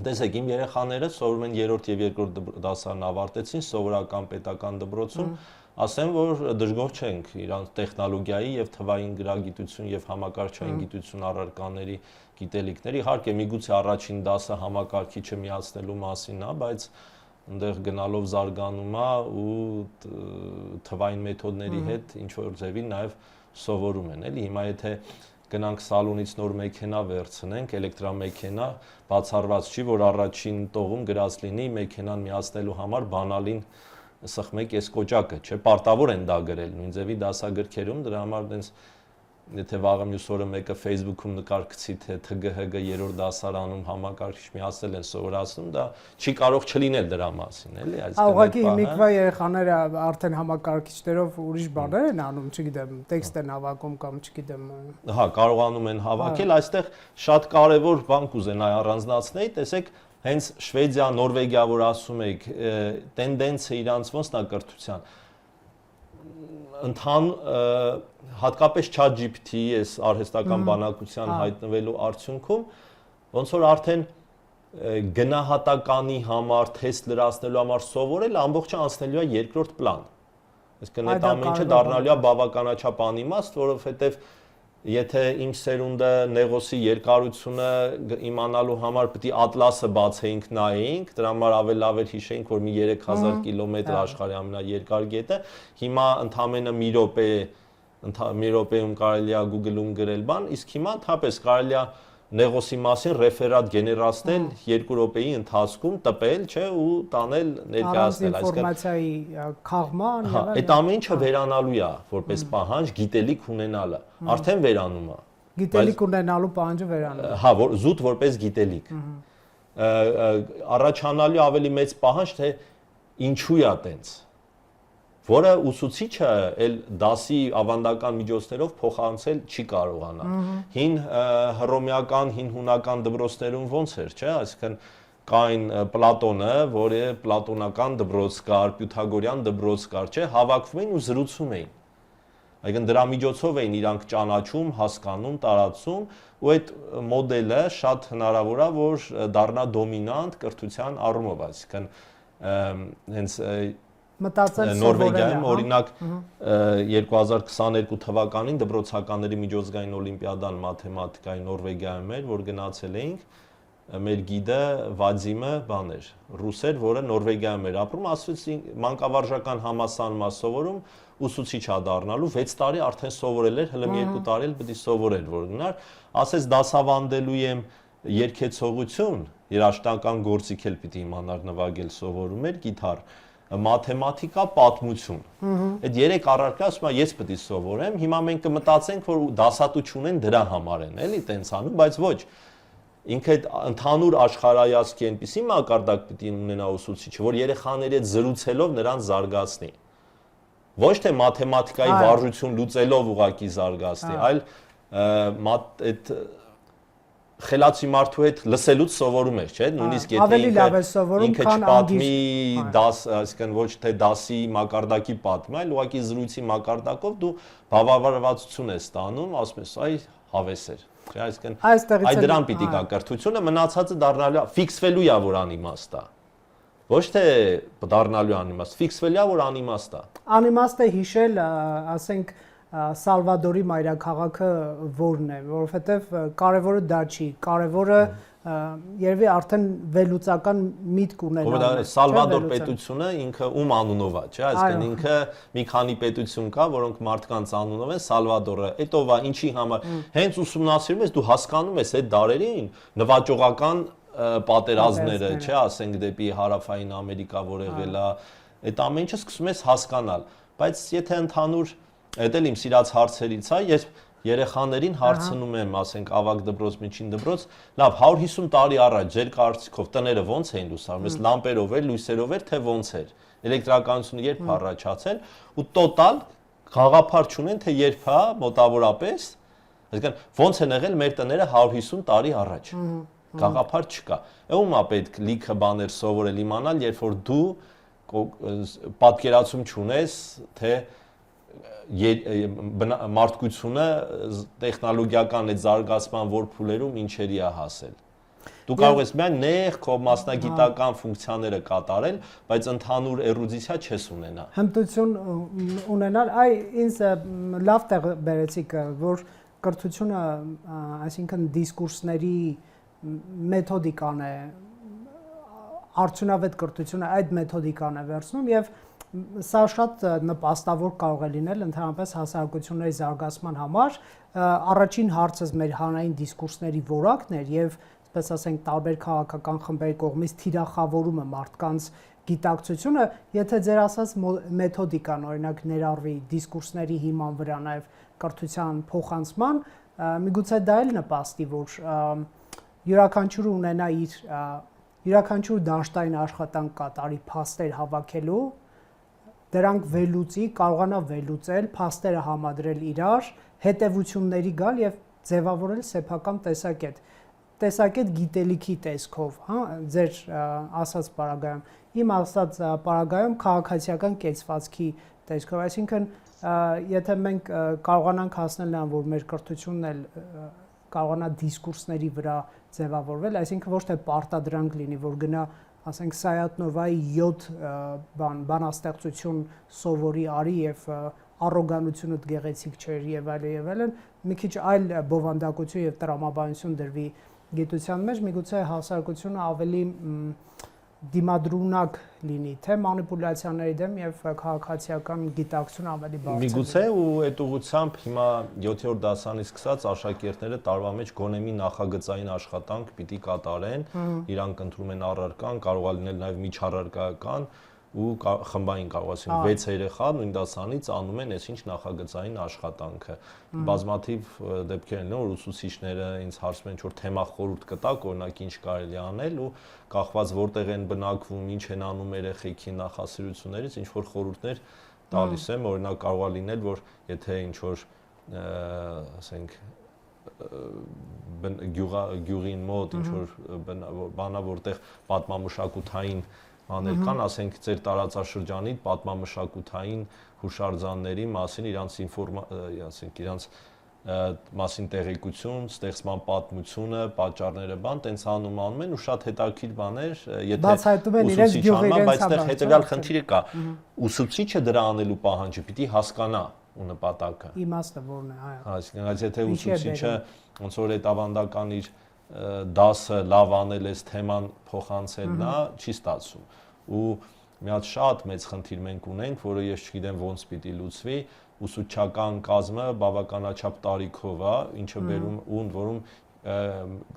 Տեսեք, իմ երեխաները սովորում են 3-րդ եւ 2-րդ դասարան ավարտեցին սովորական պետական դպրոցում, ասեմ, որ դժգոհ չենք իրանց տեխնոլոգիայի եւ թվային գրագիտություն եւ համակարգչային գիտություն առարկաների գիտելիքների, իհարկե միգուցե առաջին դասը համակարգիչը միացնելու մասին է, բայց այնտեղ գնալով զարգանում է ու թվային մեթոդների հետ ինչ որ ձևի նաև սովորում են, էլի հիմա եթե գնանք սալոնից նոր մեքենա վերցնենք, էլեկտրամեքենա, բացառված չի, որ առաջին տողում գրած լինի մեքենան միացնելու համար բանալին սխմեք այս կոճակը, չէ, պարտավոր են դա գրել, նույն ձևի դասագրքերում, դրա համար դենց եթե վաղը մյուս օրը մեկը Facebook-ում նկարքցի թե ԹԳՀԳ 3-րդ դասարանում համակարգիչ միացել են սովորացնում, դա չի կարող չլինել դրա մասին, էլի, այսինքն ուղղակի հիմիկվա երեխաները արդեն համակարգիչներով ուրիշ բաներ են անում, չգիտեմ, տեքստ են հավաքում կամ չգիտեմ։ Հա, կարողանում են հավաքել, այստեղ շատ կարևոր բան կուզենայի առանձնացնել, տեսեք, հենց Շվեդիա, Նորվեգիա, որ ասում եք, տենդենսը իրանց ոնց նա կրթության հատկապես ChatGPT-ի այս արհեստական բանակության հայտնվելու արդյունքում ոնց որ արդեն գնահատականի համար, թեստ լրացնելու համար սովորել ամբողջը անցնելու է երկրորդ պլան։ Այսինքն այդ ամեն ինչը դառնալու է բավականաչափ անիմաստ, որովհետև եթե իմ սերունդը նեղոսի երկարությունը իմանալու համար պետք է ատլասը բացեինք, նայեինք, դրա համար ավելի լավ էր հիշեինք, որ մի 3000 կիլոմետր աշխարհի ամենաերկար գետը, հիմա ընդամենը մի րոպեում կարելի է Google-ում գրել բան, իսկ հիմա ընդհանրապես կարելի է նեղոսի մասին ռեֆերատ գեներացնել 2 րոպեի ընթացքում, տպել, չէ, ու տանել ներկայացնել, ինֆորմացիայի քաղման եւ այդ ամեն ինչը վերանալու է, որպես պահանջ գիտելիք ունենալը, արդեն վերանում է։ Գիտելիք ունենալու պահանջը վերանում է։ Հա, զուտ որպես գիտելիք։ Առաջանալու ավելի մեծ պահանջ թե ինչու է տենց։ որը ուսուցիչը էլ դասի ավանդական միջոցներով փոխանցել չի կարողանա։ Հին հռոմեական, հին հունական դպրոցներում ոնց էր, չէ՞, այսինքն կային Պլատոնը, որը պլատոնական դպրոց կար, Պյութագորյան դպրոց կար, չէ՞, հավաքվում էին ու զրուցում էին։ Այսինքն դրա միջոցով էին իրանք ճանաչում, հասկանում, տարածում, ու այդ մոդելը շատ հնարավոր է, որ դառնա դոմինանտ կրթության առումով, այսինքն հենց Նորվեգիայում օրինակ 2022 թվականին դպրոցականների միջազգային օլիմպիադան մաթեմատիկայի Նորվեգիայում էր, որ գնացել էինք, մեր գիդը Վադիմը բան էր, ռուս էր, որը Նորվեգիայում էր ապրում, ասաց մանկավարժական համալսարանում սովորում, ուսուցիչ է դառնալու, 6 տարի արդեն սովորել էր, հələ 2 տարի էլ պետք է սովորեր, որ գնար, ասաց դասավանդելու եմ երգեցողություն, երաժշտական գործիք էլ պիտի իմանար նվագել սովորում էր, գիտար, մաթեմատիկա, պատմություն։ Այդ 3 առարկա ասում եմ ես պետք է սովորեմ, հիմա մենք կմտածենք, որ դասատու չունեն դրա համար են, էլի տենց անում, բայց ոչ։ Ինքը այդ ընդհանուր աշխարհայացքի այնպիսի մակարդակ պիտի ունենա ուսուցիչը, որ երեխաների հետ զրուցելով նրանց զարգացնի։ Ոչ թե մաթեմատիկայի վարժություն լուծելով ուղակի զարգացնի, այլ այդ խելացի մարդու հետ լսելուց սովորում ես, չէ՞, նույնիսկ եթե ինքը չպատմի դաս, այսինքն ոչ թե դասի մակարդակի պատմի, այլ ուղղակի զրույցի մակարդակով դու բավարարվածություն ես ստանում, ասում ես, այ հավես էր, չէ՞, այսինքն այդ դրան պիտի գա կրթությունը, մնացածը դառնալու է ֆիքսվելու է, որ անիմաստ է։ Ոչ թե դառնալու անիմաստ, ֆիքսվելու է, որ անիմաստ է։ Անիմաստ է հիշել, ասենք Սալվադորի մայրաքաղաքը որն է, որովհետև կարևորը դա չի, կարևորը երևի արդեն վերլուծական միտք ունենալու է։ Սալվադոր պետությունը ինքը ում անունով է, չէ՞, այսինքն ինքը մի քանի պետություն կա, որոնք մարդկանց անունով են, Սալվադորը, էտով է, ինչի համար։ Հենց ուսումնասիրում ես, դու հասկանում ես այդ դարերին նվաճողական պատերազմները, չէ՞, ասենք դեպի Հարավային Ամերիկա, որ եղել է, այդ ամեն ինչը սկսում ես հասկանալ, բայց եթե ընդհանուր Այդ էլ իմ սիրած հարցերից է, ես երեխաներին հարցնում եմ, ասենք ավագ դպրոց, միջին դպրոց, լավ 150 տարի առաջ ձեր կարծիքով տները ոնց էին լուսավորում, ես լամպերով էր, լույսերով էր, թե ոնց էր, էլեկտրականությունը երբ առաջացել, ու տոտալ գաղափար չունեն, թե երբ է մոտավորապես, այսինքն ոնց են եղել մեր տները 150 տարի առաջ, գաղափար չկա, ում է պետք լիքը բաներ սովորել իմանալ, երբ որ դու պատկերացում չունես, թե մարդկությունը տեխնոլոգիական այդ զարգացման որ փուլերում ինչերի է հասել։ Դու կարող ես միայն նեղ քո մասնագիտական ֆունկցիաները կատարել, բայց ընդհանուր էրուդիցիա չես ունենա։ Հմտություն ունենալ, ինձ լավ տեղ բերեցիք, որ կրթությունը, այսինքն դիսկուրսների մեթոդիկան է, արդյունավետ կրթությունը այդ մեթոդիկան է վերցնում եւ Սա շատ նպաստավոր կարող է լինել ընդհանրապես հասարակությունների զարգացման համար։ Առաջին հարցս մեր հանրային դիսկուրսների որակն էր եւ, այսպես ասենք, տարբեր քաղաքական խմբերի կողմից թիրախավորումը մարդկանց գիտակցությունը, եթե ձեր ասած մեթոդիկան, օրինակ, ներառվի դիսկուրսների հիման վրա նաեւ կրթության փոխանցման, միգուցե դա էլ նպաստի, որ յուրաքանչյուրը ունենա իր յուրաքանչյուր դաշտային աշխատանք կատարի փաստեր հավաքելու դրանք վերլուծի, կարողանա վերլուծել, փաստերը համադրել իրար, հետևությունների գալ եւ ձևավորել սեփական տեսակետ։ Տեսակետ գիտելիքի տեսքով, հա, ձեր ասած պարագայում, իմ ասած պարագայում քաղաքացիական կեցվածքի տեսքով, այսինքն եթե մենք կարողանանք հասնել նրան, որ մեր կրթությունն էլ կարողանա դիսկուրսների վրա ձևավորվել, այսինքն ոչ թե պարտադրանք լինի, որ գնա ասենք Սայատնովայի 7 բանաստեղծություն սովորի արի եւ առոգանությունը գեղեցիկ չէր եւ այլն, մի քիչ այլ բովանդակություն եւ տրամաբանություն դրվի գիտության մեջ, միգուցե հասարակությունը ավելի դիմադրունակ լինի, թե մանիպուլյացիաների դեմ եւ քաղաքացիական գիտակցությունը ավելի բարձր։ Միգուցե ու այդ ուղղությամբ հիմա 7-րդ դասանից սկսած աշակերտները տարվա մեջ գոնե մի նախագծային աշխատանք պիտի կատարեն, իրանք ընտրում են առարկան, կարող է լինել նաեւ միջառարկական ու խմբային կարող ասեմ 6 երեխա նույն դասանից անում են այսինչ նախագծային աշխատանքը։ Բազմաթիվ դեպքեր են, որ ուսուցիչները ինձ հարցում են, որ թեմա խորհուրդ կտակ, օրինակ ինչ կարելի անել ու կախված որտեղ են բնակվում, ինչ են անում երեխեքի նախասիրություններից, ինչ որ խորհուրդներ տալիս եմ, օրինակ կարող է լինել, որ եթե ինչ որ ասենք գյուղին մոտ ինչ որ բանա որտեղ պատմամշակութային բաներ կան, ասենք ձեր տարածաշրջանի պատմամշակութային հուշարձանների մասին ասենք իրանց մասին տեղեկություն, ստեղծման պատմությունը, պատճառները բան, տենց անում են ու շատ հետաքրքիր բաներ, եթե ուսուցիչ անում, բայց այդտեղ հետեւյալ խնդիրը կա։ Ուսուցիչը դրա անելու պահանջը պիտի հասկանա ու նպատակը։ Իմաստը որն է, այո։ Այսինքն, եթե ուսուցիչը ոնց որ այդ ավանդական իր դասը լավ անել էս թեման փոխանցելն է, չի ստացվում։ Ու մի հատ շատ մեծ խնդիր մենք ունենք, որը ես չգիտեմ ոնց պիտի լուծվի, ուսուցչական կազմը բավականաչափ տարիքով է, ինչը բերում ուն որում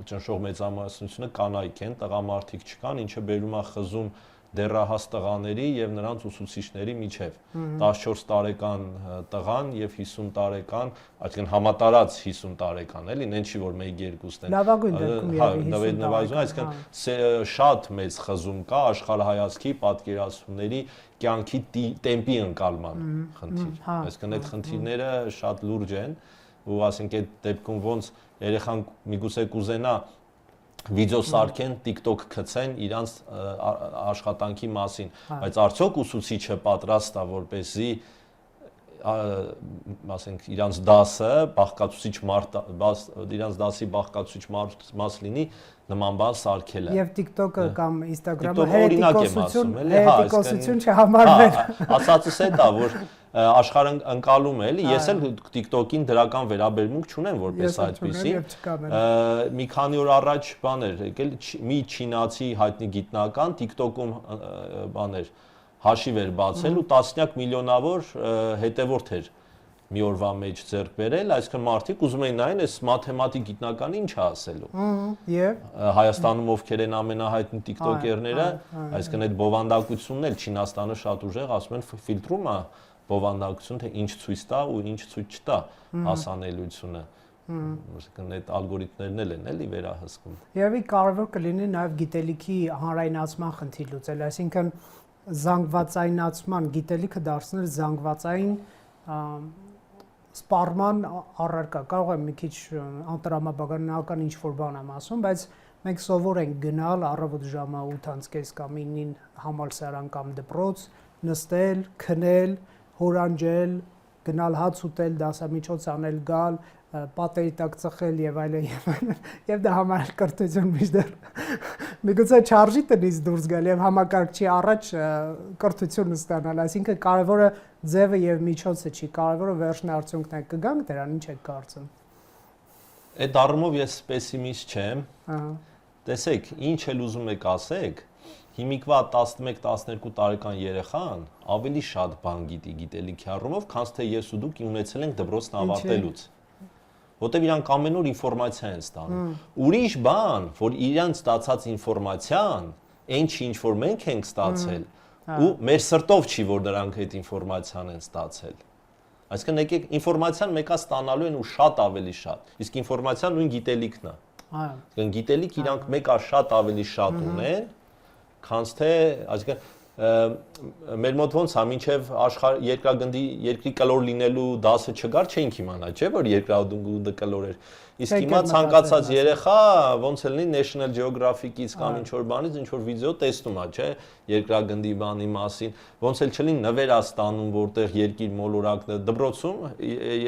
ճնշող մեծամասնությունը կանայք են, տղամարդիկ չկան, ինչը բերում է խզում դեռահաս տղաների եւ նրանց ուսուցիչների միջև 14 տարեկան տղան եւ 50 տարեկան, այսինքն համատարած 50 տարեկան, էլի, նեն չի որ 1-2-ն են։ Լավագույն դեպքում նվազում, այսինքն շատ մեծ խզում կա աշխարհայացքի պատկերացումների կյանքի տեմպի ընկալման խնդիր։ Այսինքն այդ խնդիրները շատ լուրջ են ու ասենք այդ դեպքում ոնց երեխան միգուցե կուզենա վիդեո սարքեն, TikTok գցեն իրանց աշխատանքի մասին, բայց արդյոք ուսուցիչը պատրաստ է որպեսզի ասենք իրանց դասը բաղկացուցիչ իրանց դասի բաղկացուցիչ մաս լինի նման բան սարքելը։ Եվ TikTok-ը կամ Instagram-ը հետիկոսություն չհամարվեր։ Ասածս է դա, որ աշխարհը ընկալում է, էլի, ես էլ TikTok-ին դրական վերաբերմունք չունեմ որպես այդպեսի։ Մի քանի օր առաջ բաներ եկել, մի չինացի հայտնի գիտնական TikTok-ում բաներ հաշիվ էր բացել ու տասնյակ միլիոնավոր հետևորդ էր մի օրվա մեջ ձեռք բերել, այսինքն մարդիկ ուզում էին նայեն այս մաթեմատիկ գիտնականը ինչ է ասելու։ Եվ Հայաստանում ովքեր են ամենահայտնի տիկտոկերները, այսինքն այդ բովանդակությունն էլ Չինաստանը շատ ուժեղ ասում են ֆիլտրում է բովանդակություն, թե ինչ ցույց տա ու ինչ ցույց չտա հասանելիությունը։ Այսինքն այդ ալգորիթմներն էլ են էլի վերահսկում։ Երևի կարևոր կլինի նաև գիտելիքի հանրայնացման խնդիր լուծել, այսինքն զանգվածայնացման գիտելիքը դարձնել զանգվածային սպառման առարկա, կարող է մի քիչ անտրամաբանական ինչ-որ բան եմ ասում, բայց մենք սովոր ենք գնալ առավոտ ժամը 8:30 կամ 9-ին համալսարան կամ դպրոց, նստել, քնել, հորանջել, գնալ հաց ուտել, դասամիջոց անել, գալ, պատերի տակ ծխել եւ այլն եւ դա համարել կրթություն միշտեր միգուցե չարժի տնից դուրս գալ եւ համակարգչի առաջ կրթություն ստանալ, այսինքն կարևորը ձևը եւ միջոցը չի, կարևորը վերջն արդյունքն է, կգանք դրան, ինչ եք կարծում։ Այդ առումով ես պեսիմիստ չեմ։ Տեսեք, ինչ էլ ուզում եք ասեք, հիմիկվա 11-12 տարեկան երեխան ավելի շատ բան գիտի գիտելիքի առումով, քան թե ես ու դուք ունեցել ենք դպրոցն ավարտելուց։ Որտեւ իրանք ամեն օր ինֆորմացիա են ստանում։ Ուրիշ բան, որ իրանք ստացած ինֆորմացիան, ինչ որ մենք ենք ստացել, ու մեր սրտով չի, որ նրանք այդ ինֆորմացիան են ստացել։ Այսինքն եկեք ինֆորմացիան մեկա ստանալու են ու շատ ավելի շատ։ Իսկ ինֆորմացիան նույն գիտելիքն է։ Այսինքն գիտելիք իրանք մեկա շատ ավելի շատ ունեն, քան թե, այսինքն մեր մոտ ոնց է, մինչև երկրի կլոր լինելու դասը չգար, չէինք իմանա, չէ՞ որ երկրագնդը կլոր էր։ Իսկ հիմա ցանկացած երեխա ոնց էլ լինի National Geographic-ից կամ ինչ-որ բանից ինչ-որ վիդեո տեսնում է, չէ՞, երկրագնդի բանի մասին, ոնց էլ չլինի նվեր է ստանում, որտեղ երկիր մոլորակն է, դպրոցում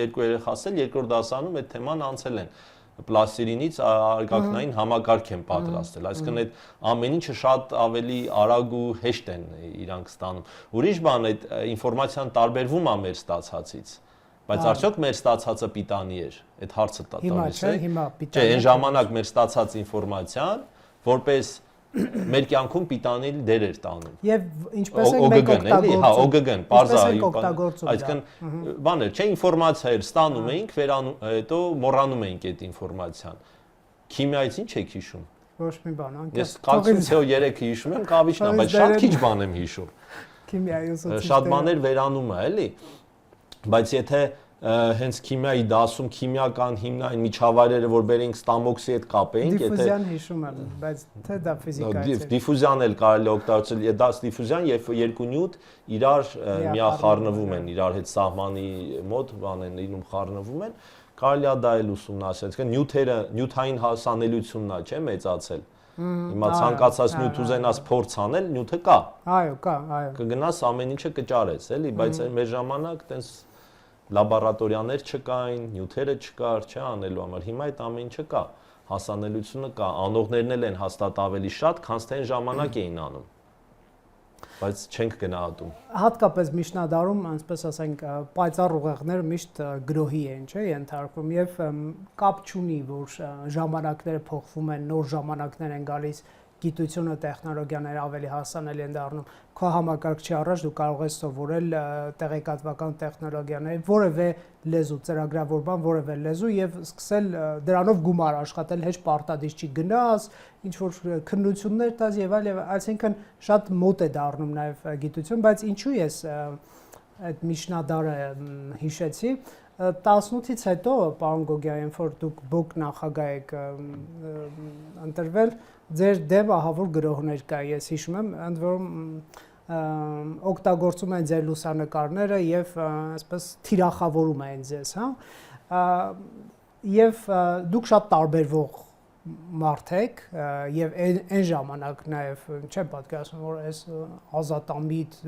երկու երեխաս էլ երկրորդ դասանում այդ թեման անցել են։ Պլաստիլինից արգակնային համակարգ են պատրաստել, այսինքն այդ ամեն ինչը շատ ավելի արագ ու հեշտ են իրանք ստանում։ Ուրիշ բան, այդ ինֆորմացիան տարբերվում է մեր ստացածից, բայց արդյոք մեր ստացածը պիտանի էր, այդ հարցը տալիս է։ Չէ, այն ժամանակ մեր ստացած ինֆորմացիան որպես մեր կյանքում պիտանի դեր էր տանում։ Եւ ինչպես ենք մենք օգտագործում։ Հա, օգգն, բարձր, այսինքն բաներ, չէ, ինֆորմացիա էր ստանում էինք, հետո մոռանում էինք այդ ինֆորմացիան։ Քիմիայից ինչ եք հիշում։ Ոչ մի բան, անկեղծ։ Ես կալցիում CO3-ը հիշում եմ, կավիճն է, բայց շատ քիչ բան եմ հիշում։ Քիմիայի ուսուցիչները։ Շատ բաներ վերանում է, էլի։ Բայց եթե հենց քիմիայի դասում քիմիական հիմնային միջավայրերը, որ բերենք ստամոքսի հետ կապեինք, դիֆուզիան հիշում եմ, բայց թե դա ֆիզիկայից է։ Դիֆուզիան էլ կարելի է օգտագործել, դա դիֆուզիան, երբ երկու նյութ իրար միախառնվում են, իրար հետ սահմանի մոտ բան են լինում, խառնվում են, կարելի է դա էլ ուսումնասիրել, այսինքն նյութերը, նյութային հասանելիությունն է, չէ, մեծացել։ Հիմա ցանկացած նյութ ուզենաս փորձ անել, նյութը կա։ Այո, կա, այո։ Կգնաս ամեն ինչը կճարես, էլի, բայց մեր ժամանակ տենց լաբորատորիաներ չկային, նյութերը չկար, չէ, անելու համար։ Հիմա այդ ամեն ինչը կա, հասանելիությունը կա, անողներն էլ են հաստատ ավելի շատ, քան թե այն ժամանակ էին անում։ Բայց չենք գնահատում։ Հատկապես միջնադարում, այսպես ասենք, պայծառ ուղեղները միշտ գրոհի են, չէ, ենթարկվում եւ կապ չունի, որ ժամանակները փոխվում են, նոր ժամանակներ են գալիս, գիտությունը, տեխնոլոգիաները ավելի հասանելի են դառնում։ Քո համակարգչի առաջ դու կարող ես սովորել տեղեկատվական տեխնոլոգիաների, որևէ լեզու, ծրագրավորման որևէ լեզու եւ սկսել դրանով գումար աշխատել, հեչ պարտադիր չի գնաս, ինչ որ քննություններ տաս եւ այլ, այսինքն շատ մոտ է դառնում նաեւ գիտություն, բայց ինչու ես այդ միջնադարը հիշեցի 18-ից հետո, պարոն Գոգյան, որ դուք բոկ նախագահ եք ընտրվել, ձեր դեմ ահավոր գրոհներ կա, ես հիշում եմ, ընդ որում օգտագործում են ձեր լուսանկարները եւ այսպես թիրախավորում են ձեզ, հա։ Եվ դուք շատ տարբերվող մարդ եք եւ այն ժամանակ նաեւ չեմ պատկերացնում, որ այս ազատամիտ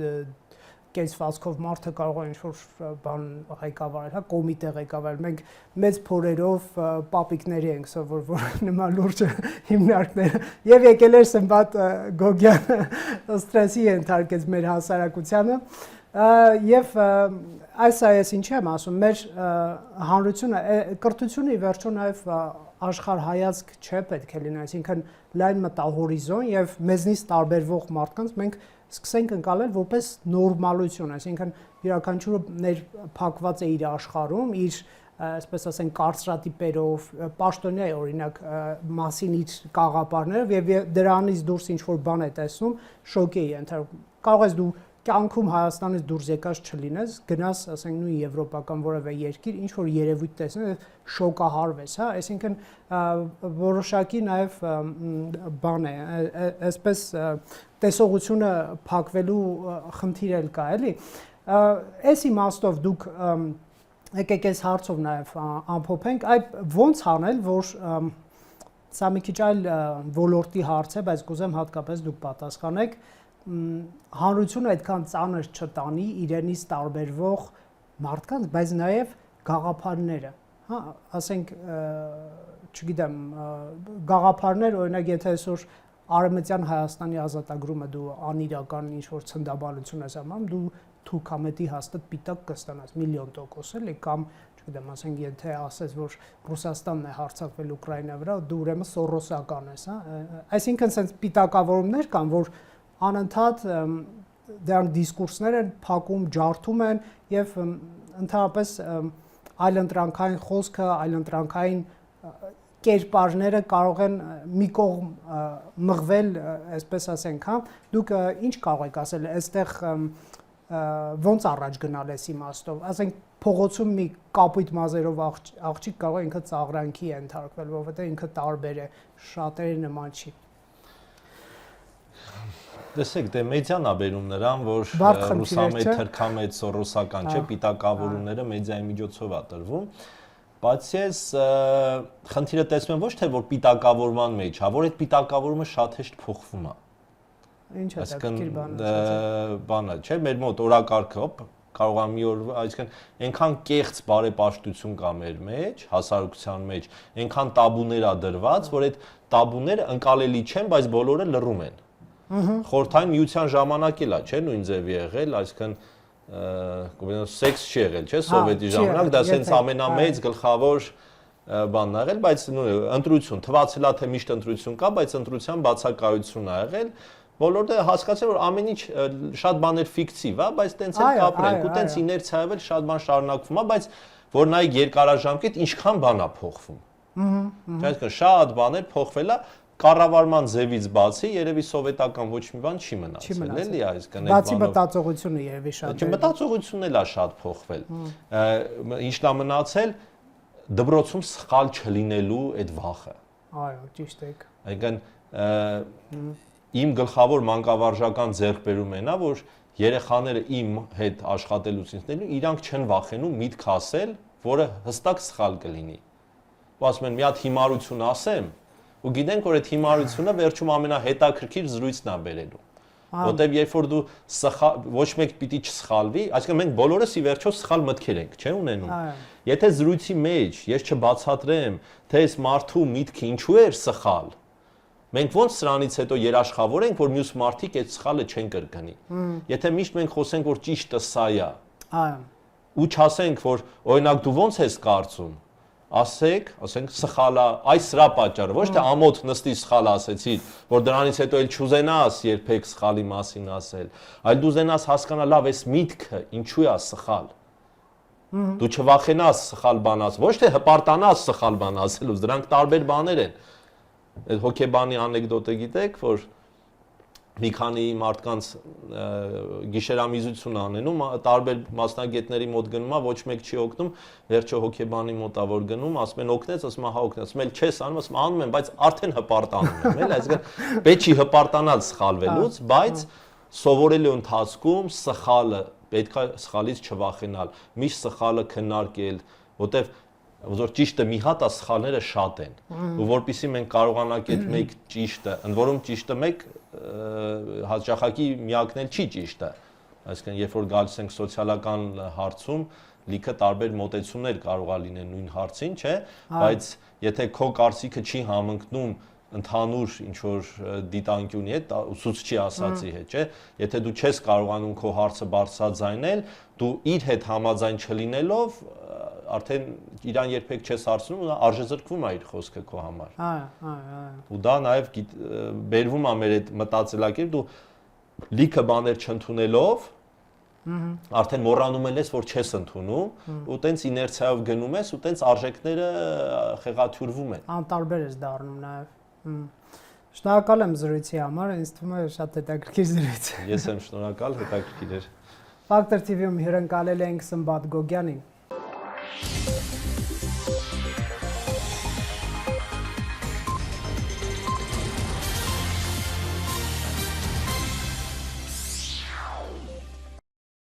կեցվածքով մարդը կարող է ինչ-որ բան ղեկավարել, հա, կոմիտե ղեկավարել։ Մենք մեծ փորերով պապիկների ենք սովոր, որ նման լուրջ հիմնարկները եւ եկել էր Սմբատ Գոգյանը ստրեսի ենթարկեց մեր հասարակությանը եւ այս ինչ եմ ասում, մեր հանրությունը կրթությունը ի վերջո նաեւ աշխարհայացք չէ պետք է լինի, այսինքն լայն մտահորիզոն եւ մեզնից տարբերվող մարդկանց մենք սկսենք ընկալել որպես նորմալություն, այսինքն յուրաքանչյուրը ներփակված է իր աշխարհում, իր, այսպես ասենք, կարծրատիպերով, պաշտոնյա է օրինակ մասին իր կաղապարներով եւ դրանից դուրս ինչ որ բան է տեսնում, շոկ է ենթարկվում։ Կարող ես դու կյանքում Հայաստանից դուրս եկած չլինես, գնաս, ասենք, նույն եվրոպական որևէ երկիր, ինչ որ երևույթ տեսնես, շոկահարվես, հա, այսինքն որոշակի նաև բան է, այսպես տեսողությունը փակվելու խնդիր էլ կա, էլի։ Այս իմաստով դուք եկեք այս հարցով նաև ամփոփենք, այդ ոնց անել, որ սա մի քիչ այլ ոլորտի հարց է, բայց կուզեմ հատկապես դուք պատասխանեք հանրությունը այդքան ծանր չտանի իրենից տարբերվող մարդկանց, բայց նաև գաղափարները, հա, ասենք, չգիտեմ, գաղափարներ, օրինակ, եթե այսօր Արևմտյան Հայաստանի ազատագրումը դու անիրական ինչ-որ ցնդաբանություն ես անում, դու թուրքամետի հաստատ պիտակ կստանաս, 1,000,000% էլի, կամ, չգիտեմ, ասենք, եթե ասես, որ Ռուսաստանն է հարձակվել Ուկրաինա վրա, դու ուրեմն սորոսական ես, հա, այսինքն, սենց պիտակավորումներ կան, որ անընդհատ դրանք դիսկուրսներ են փակում, ջարդում են եւ ընդհանրապես այլընտրանքային խոսքը, այլընտրանքային կերպարները կարող են մի կողմ մղվել, այսպես ասենք, հա, դուք ինչ կարող եք ասել, այստեղ ոնց առաջ գնալ էս իմաստով, ասենք փողոցում մի կապույտ մազերով աղջիկ կարող է ինքը ծաղրանքի ենթարկվել, որովհետեւ ինքը տարբեր է, շատերի նման չի։ Տեսեք, դե մեդիան է բերում նրան, որ ռուսամետ, թրքամետ, սորոսական, չէ, պիտակավորումները մեդիայի միջոցով է տրվում, բայց ես խնդիրը տեսնում եմ ոչ թե որ պիտակավորման մեջ, հա, որ այդ պիտակավորումը շատ հեշտ փոխվում է։ Ինչ է դա բանը, չէ, մեր մոտ օրակարգը կարող է մի օր, այսինքն այնքան կեղծ բարեպաշտություն կա մեր մեջ, հասարակության մեջ, այնքան տաբուներ է դրված, որ այդ տաբուները ընկալելի չեն, բայց բոլորը լռում են։ Խորհրդային միության ժամանակ էլ է, չէ, նույն ձև եղել, այսինքն սեքս չի եղել, չէ, սովետի ժամանակ, դա սենց ամենամեծ գլխավոր բանն ա եղել, բայց ընտրություն, թվացել է թե միշտ ընտրություն կա, բայց ընտրության բացակայություն ա եղել, բոլորը հասկացել որ ամեն ինչ շատ բաներ ֆիկտիվ է, բայց տենց էլ կապրենք ու տենց իներցիայով էլ շատ բան շարունակվում է, բայց որ նայեք երկարաժամկետ ինչքան բան է փոխվում։ Այսինքն շատ բաներ փոխվել է, կառավարման ձևից բացի երևի սովետական ոչ մի բան չի մնացել, էլի, այսինքն բացի մտածողությունը երևի շատ է։ Մտածողությունն էլ է շատ փոխվել։ Ինչն է մնացել դպրոցում սխալ չլինելու այդ վախը։ Այո, ճիշտ եք։ Այսինքն իմ գլխավոր մանկավարժական ձեռքբերումն է նա, որ երեխաները իմ հետ աշխատելուց ինձնելու իրանք չեն վախենում միտք ասել, որը հստակ սխալ կլինի։ Ասում են մի հատ հիմարություն ասեմ, ու գիտենք, որ այդ հիմարությունը վերջում ամենահետաքրքիր զրույցն է բերելու։ Որտեւ երբ որ դու ոչ մեկ պիտի չսխալվի, այսինքն մենք բոլորս ի վերջո սխալ մտքեր ենք, չէ՞ ունենում։ Եթե զրույցի մեջ ես չբացատրեմ, թե այս մարդու միտքը ինչու էր սխալ, մենք ոնց սրանից հետո երաշխավոր ենք, որ մյուս մարդիկ այդ սխալը չեն կրկնի։ Եթե միշտ մենք խոսենք, որ ճիշտը սա է, ու չասենք, որ օրինակ դու ոնց ես կարծում, ասենք սխալա, այս սրա պատճառը, ոչ թե ամոթ նստի սխալ ասեցի, որ դրանից հետո էլ չուզենաս երբեք սխալի մասին ասել, այլ դու ուզենաս հասկանալ լավ այս միտքը ինչու է սխալ։ Դու չվախենաս սխալ բան ասել, ոչ թե հպարտանաս սխալ բան ասելուց, դրանք տարբեր բաներ են։ Այդ հոկեբանի անեկդոտը գիտեք, որ մի քանի մարդկանց գիշերամիզություն անենում, տարբեր մասնագետների մոտ գնում է, ոչ մեկ չի օգնում, վերջը հոկեբանի մոտ ա որ գնում, ասում են օգնեց, ասում է հա օգնեց, ասում էլ չես անում, ասում անում եմ, բայց արդեն հպարտանում եմ, էլի, այսինքն պետք չի հպարտանալ սխալվելուց, բայց սովորելու ընթացքում սխալը պետք է սխալից չվախենալ, միշտ սխալը քննարկել, որտեվ որ ճիշտը մի հատ է, սխալները շատ են, ու որpիսի մենք կարողանանք այդ մեկ ճիշտը, ընդ որում ճիշտը մեկ հաճախակի միակն էլ չի ճիշտը, այսինքն երբ որ գալիս ենք սոցիալական հարցում, լիքը տարբեր մոտեցումներ կարող է լինել նույն հարցին, չէ, բայց եթե քո կարծիքը չի համընկնում ընդհանուր ինչ որ դիտանկյունի հետ, ուսուցչի ասացի հետ, չէ, եթե դու չես կարողանում քո հարցը բարձրաձայնել, դու իր հետ համաձայն չլինելով արդեն իրան երբեք չես հարցնում ու նա արժեզրկվում է իր խոսքը քո համար։ Ու դա նաև բերվում է մեր այդ մտածելակերպ, դու լիքը բաներ չընդունելով արդեն մոռանում ես, որ չես ընդունում ու տենց իներցիայով գնում ես ու տենց արժեքները խեղաթյուրվում են։ Անտարբեր ես դառնում նաև։ Շնորհակալ եմ զրույցի համար, ինձ թվում է շատ հետաքրքիր զրույց։ Ես եմ շնորհակալ, հետաքրքիր էր։ Factor TV-ում հյուրընկալել ենք Սմբատ Գոգյանին։